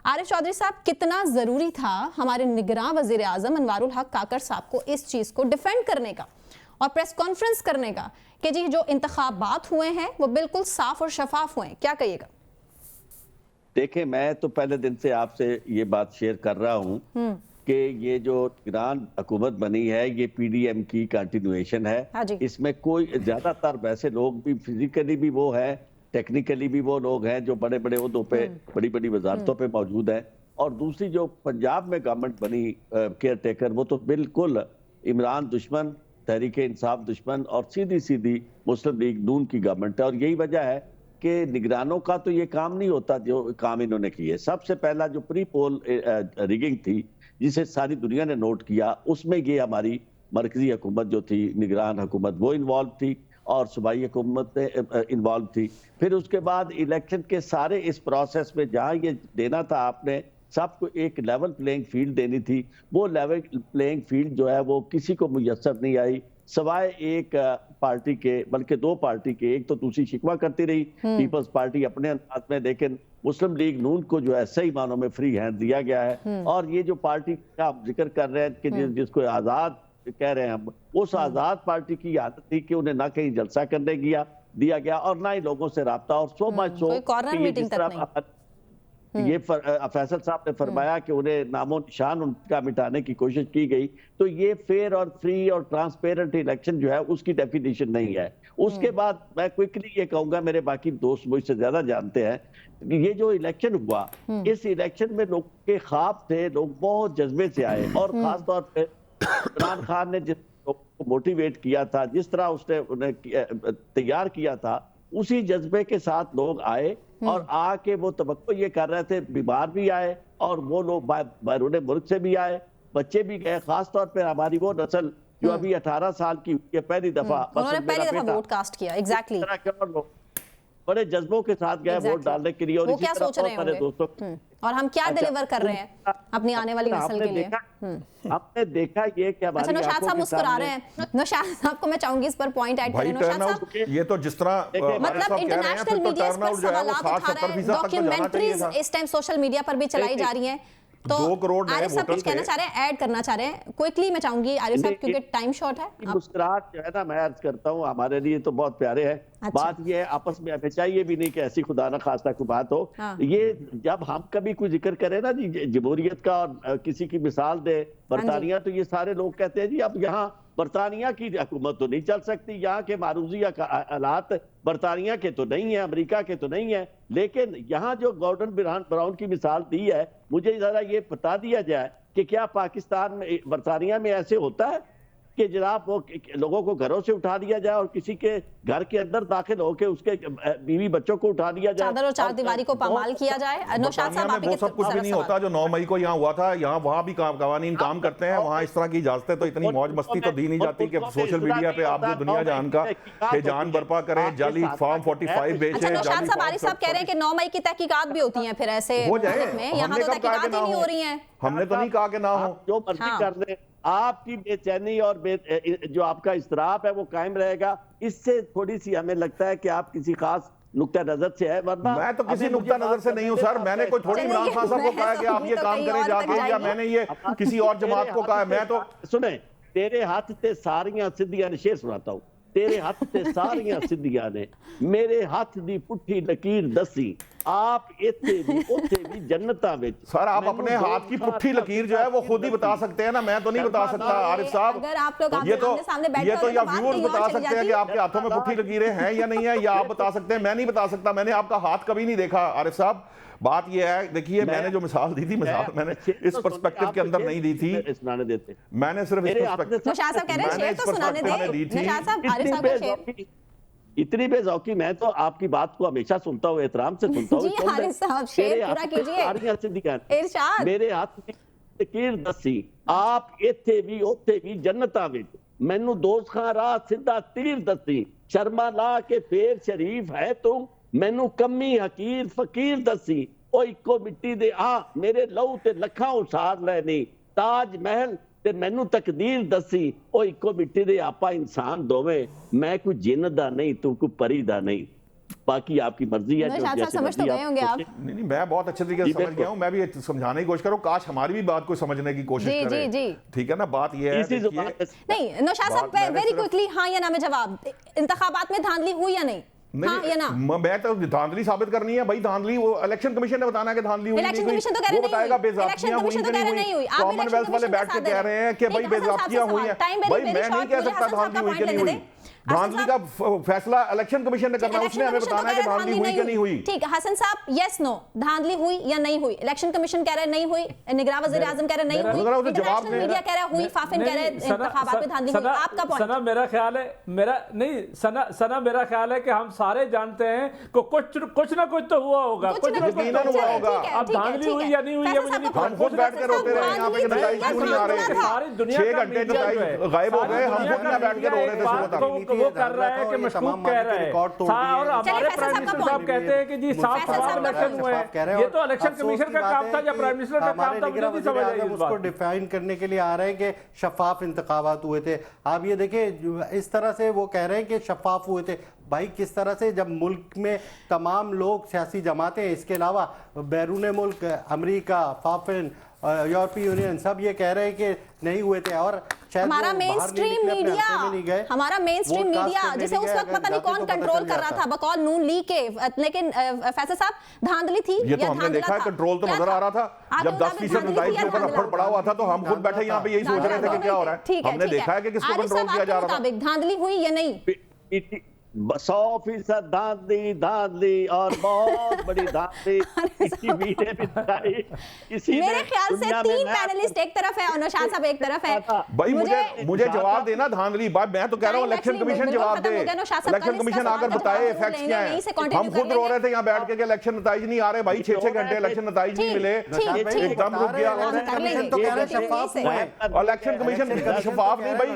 आरिफ चौधरी साहब, कितना ज़रूरी था हमारे निगरान वज़ीर आज़म अनवारुल हक काकड़ साहब को इस चीज़ को डिफेंड करने का और प्रेस कॉन्फ्रेंस करने का कि जी जो इंतखाबात हुए हैं वो बिल्कुल साफ और शफाफ हुए हैं? क्या कहिएगा? देखिए, मैं तो पहले दिन से आपसे ये बात शेयर कर रहा हूँ कि ये जो निगरान हुकूमत बनी है ये पीडीएम की कंटिन्यूएशन है। इसमें कोई ज्यादातर वैसे लोग भी फिजिकली भी वो है, टेक्निकली भी वो लोग हैं जो बड़े बड़े उहदों पे बड़ी बड़ी वजारतों पे मौजूद है। और दूसरी जो पंजाब में गवर्नमेंट बनी केयर टेकर, वो तो बिल्कुल इमरान दुश्मन, तहरीक इंसाफ दुश्मन और सीधी सीधी मुस्लिम लीग नून की गवर्नमेंट है। और यही वजह है कि निगरानों का तो ये काम नहीं होता जो काम इन्होंने किए। सबसे पहला जो प्री पोल रिगिंग थी जिसे सारी दुनिया ने नोट किया, उसमें ये हमारी मरकजी हुकूमत जो थी, निगरान हुकूमत, वो इन्वॉल्व थी और सूबाई हुकूमत इन्वॉल्व थी। फिर उसके बाद इलेक्शन के सारे इस प्रोसेस में जहाँ ये देना था आपने सबको एक लेवल प्लेइंग फील्ड देनी थी, वो लेवल प्लेइंग फील्ड जो है वो किसी को मुयस्सर नहीं आई, सवाए एक पार्टी के, बल्कि दो पार्टी के। एक तो दूसरी शिकवा करती रही पीपल्स पार्टी अपने अंदाज में, लेकिन मुस्लिम लीग नून को जो है सही मानों में फ्री हैंड दिया गया है। और ये जो पार्टी का आप जिक्र कर रहे हैं कि जिसको आजाद कह रहे हैं हम, उस आजाद पार्टी की आदत थी कि उन्हें ना कहीं जलसा करने दिया गया और ना ही लोगों से रब्ता, और सो मच सो ये फैसल साहब ने फरमाया कि उन्हें नामो निशान उनका मिटाने की कोशिश की गई। तो ये फेयर और फ्री और ट्रांसपेरेंट इलेक्शन जो है उसकी डेफिनेशन नहीं है। उसके बाद मैं क्विकली ये कहूंगा, मेरे बाकी दोस्त मुझसे ज्यादा जानते हैं, ये जो इलेक्शन हुआ, इस इलेक्शन में लोग के ख्वाब थे, लोग बहुत जज्बे से आए। और खास तौर पर इमरान खान ने जिस लोगों को मोटिवेट किया था, जिस तरह उसने उन्हें तैयार किया था, उसी जज्बे के साथ लोग आए और आके वो तवक्को ये कर रहे थे। बीमार भी आए और वो लोग बैरून मुल्क से भी आए, बच्चे भी गए। खास तौर पर हमारी वो नस्ल जो अभी 18 साल की हुई है, पहली दफा वोट कास्ट किया। एग्जैक्टली। बड़े जज्बों के साथ गए वोट डालने के लिए। और वो क्या सोच रहे होंगे दोस्तों, और हम क्या डिलीवर कर रहे हैं अपनी आने वाली नस्ल के लिए? आपने देखा ये क्या? अच्छा, नौशाद साहब मुस्कुरा रहे हैं। नौशाद साहब को मैं चाहूंगी इस पर पॉइंट ऐड करें। नौशाद साहब, ये तो जिस तरह मतलब इंटरनेशनल मीडिया इस पर सवालात उठा रहे हैं, डॉक्यूमेंट्रीज इस टाइम सोशल मीडिया पर भी चलाई जा रही हैं। तो 2 करोड़ आरिफ साहब कुछ कहना चाह रहे हैं, ऐड करना चाह रहे हैं? क्विकली मैं चाहूंगी आरिफ साहब, क्योंकि टाइम शॉर्ट है। मुस्कुराहट जो है ना, मैं अर्ज करता हूँ, हमारे लिए तो बहुत प्यारे है। अच्छा। बात ये है, आपस में हमें चाहिए भी नहीं कि ऐसी खुदा ना खास्ता कोई बात हो। ये जब हम कभी कोई जिक्र करें ना जी जमहूरियत का और किसी की मिसाल दे बरतानिया, तो ये सारे लोग कहते हैं जी अब यहाँ बरतानिया की हुकूमत तो नहीं चल सकती, यहाँ के मारूजिया का हालात बरतानिया के तो नहीं है, अमेरिका के तो नहीं है। लेकिन यहाँ जो गॉर्डन ब्राउन की मिसाल दी है, मुझे जरा ये बता दिया जाए कि क्या पाकिस्तान में, बरतानिया में ऐसे होता है कि जनाब वो लोगों को घरों से उठा दिया जाए और किसी के घर के अंदर दाखिल होकर उसके बीवी बच्चों को उठा दिया जाए, चादर और चारदीवारी को पामाल किया जाए? नौशाद साहब, आप वो सब कुछ भी नहीं होता जो 9 मई को यहाँ हुआ था। यहाँ वहाँ भी कवानीन काम करते हैं, वहाँ इस तरह की इजाजतें तो इतनी मौज मस्ती तो दी नहीं जाती कि सोशल मीडिया पे आप जो दुनिया जान का जान बर्पा करें, जाली फॉर्म 45 बेचे। नौशाद साहब, आरिफ साहब कह रहे हैं कि 9 मई की तहकीकात भी होती हैं फिर ऐसे हो जाए, यहाँ तो तहकीकात ही नहीं हो रही हैं। हमने तो नहीं कहा कि ना हो, जो मर्जी कर ले, आपकी बेचैनी और जो आपका इस्तराब है वो कायम रहेगा। इससे थोड़ी सी हमें लगता है कि आप किसी खास नुक्ता नजर से है, वरना मैं तो किसी नुक्ता नजर से नहीं हूँ सर। मैंने कोई थोड़ी इमरान खान साहब को कहा कि आप ये काम करें जाके, या मैंने ये किसी और जमात को कहा। मैं तो सुने, तेरे हाथ से सारियां सिद्धियां ने, शेर सुनाता हूँ। तेरे हाथ से सारियां सिद्धियां ने मेरे हाथ दी पुट्ठी लकीर दसी, आप इत्थे भी उथे भी जन्नतां विच। सर आप अपने हाथ की पुट्ठी लकीर जो है वो खुद ही बता सकते हैं ना, मैं तो नहीं बता सकता आरिफ साहब। अगर आप लोग ये तो या व्यूअर्स बता सकते हैं कि आपके हाथों में पुट्ठी लकीरें हैं या नहीं है, या आप बता सकते हैं। मैं नहीं बता सकता, मैंने आपका हाथ कभी नहीं देखा आरिफ साहब। बात ये है, देखिए मैंने जो मिसाल दी थी, मिसाल मैंने इस पर्सपेक्टिव के अंदर नहीं दी थी, सुनाने देते, मैंने सिर्फ इस पर्सपेक्टिव, नौशाद साहब कह रहे हैं शेर तो सुनाने दें। नौशाद साहब, आरिफ साहब का शेर इतनी बेज़ौकी, मैं तो आपकी बात को हमेशा सुनता हूँ, एहतराम से सुनता हूँ। जी आरिफ साहब, शेर पूरा कीजिए। इरशाद। मेरे हाथ में लकीर दसी, आप इत्थे भी उथे भी जन्नतां विच, मैनू दोज़खां राह सीधा तीर दसी, शर्मा ला के फेर शरीफ है तुम, मैनू कमी हकीर फकीर दसी, ओ इको मिट्टी दे आ मेरे लहू ते लखां उसार लैनी, ताज महल ते मैनू तकदीर दसी, ओ इको मिट्टी दे आपा इंसान दोवें, मैं कोई जिन्न दा नहीं तू कोई परी दा नहीं। बाकी आपकी मर्जी है। समझ तो गए होंगे आप। नहीं, मैं बहुत अच्छे तरीके से समझ गया हूँ। मैं भी समझाने की कोशिश करूँ, काश हमारी भी बात को समझने की कोशिश करें। जी। ठीक है ना, बात ये है। नहीं नौशाद साहब, वेरी क्विकली हाँ या ना में जवाब, इंतखाबात में धांधली हुई या नहीं? हाँ या ना? मैं तो धांधली साबित करनी है भाई, धांधली वो इलेक्शन कमीशन ने बताना है कि धांधली हुई, इलेक्शन कमीशन तो कह रहे वो बताएगा बेज़ाब्तियां हुई नहीं हुई। कॉमनवेल्थ वाले बैठ के कह रहे हैं कि भाई बेज़ाब्तियां हुई हैं। भाई मैं नहीं कह सकता धांधली हुई कि नहीं हुई। धांधली का फैसला इलेक्शन कमीशन ने करना, उसने हमें बताना है कि धांधली हुई कि नहीं हुई। ठीक है हसन साहब, यस नो, धांधली हुई या नहीं हुई? इलेक्शन कमीशन कह रहे नहीं हुई, निगरान वज़ीर आज़म कह रहे नहीं हुई, इंटरनेशनल मीडिया कह रहा हुई, फाफिन कह रहे इंतखाबात में धांधली हुई। आपका पॉइंट? सना मेरा ख्याल है, सना मेरा ख्याल है कि हम सारे जानते हैं कि कुछ ना कुछ तो हुआ होगा, कुछ ना कुछ हुआ होगा। अब धांधली हुई या नहीं हुई है मुझे नहीं पता। हम खुद बैठ के रोते रहे यहाँ पे, नतीजे क्यों नहीं आ रहे? सारी दुनिया 6 घंटे नतीजे गायब हो गए, हम खुद ना बैठ के रो रहे थे सुबह तक। वो कर रहा है कि मशकूक कह रहा है, और हमारे प्राइम मिनिस्टर साहब कहते हैं कि जी साफ इलेक्शन हुए हैं। ये तो इलेक्शन कमीशन का काम था या प्राइम मिनिस्टर का काम था, मुझे नहीं समझ आई इस बात। उसको डिफाइन करने के लिए आ रहे हैं कि शफाफ इंतखाबात हुए थे। आप ये देखिए, इस तरह से वो कह रहे हैं कि शफाफ हुए थे। भाई किस तरह से, जब मुल्क में तमाम लोग सियासी जमातें, इसके अलावा बैरून मुल्क अमेरिका, फाफिन, यूरोपीय यूनियन सब ये कह रहे हैं कि नहीं हुए थे, और हमारा मेन स्ट्रीम मीडिया जिसे उस वक्त पता नहीं कौन कंट्रोल कर रहा था बकौल नून लीग के, लेकिन फैसल साहब धांधली थी ये तो हमने देखा है, कंट्रोल तो नजर आ रहा था। जब 10% नतीजे के ऊपर अफड़ पड़ा हुआ था तो हम खुद बैठे यहाँ पे यही सोच रहे थे कि क्या हो रहा है। हमने देखा है कि किसको कंट्रोल किया जा रहा था। धांधली हुई या नहीं? 100% धांधली और बहुत बड़ी धांधली। मेरे ख्याल से 3 पैनलिस्ट एक तरफ है और नौशाद साहब एक तरफ है। भाई मुझे जवाब देना धांधली बात, मैं तो कह रहा हूँ इलेक्शन कमीशन जवाब दे। इलेक्शन कमीशन आकर बताए फैक्ट्स क्या हैं। हम खुद रो रहे थे यहाँ बैठ के इलेक्शन नतीजे नहीं आ रहे भाई, 6 घंटे इलेक्शन नतीजे नहीं मिले, एकदम रुक गया। इलेक्शन कमीशन शफाफ नहीं भाई,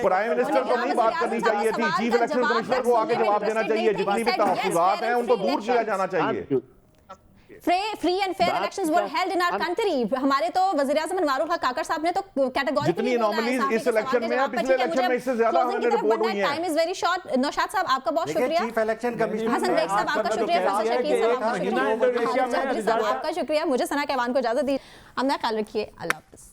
प्राइम मिनिस्टर को नहीं बात करनी चाहिए थी, चीफ इलेक्शन कमिश्नर को आगे जवाब देना चाहिए। जितनी भी तहफ़्फ़ुज़ात हैं उनको दूर किया जाना चाहिए। Free and fair elections were held in our country. हमारे तो वज़ीर आज़म अनवारुल हक काकर साहब ने तो कैटेगोरिकली जितनी एनोमलीज इस इलेक्शन में है, पिछले इलेक्शन में इससे ज्यादा हमें रिपोर्ट हुई है। Time is very short. Naushad साहब आपका बहुत शुक्रिया, chief election commissioner Hasan Baig साहब आपका शुक्रिया, फैसल शकील साहब आपका शुक्रिया, आपका शुक्रिया। मुझे सना कहवान को इजाजत दी। अपना ख्याल रखिए, अल्लाह हाफ़िज़।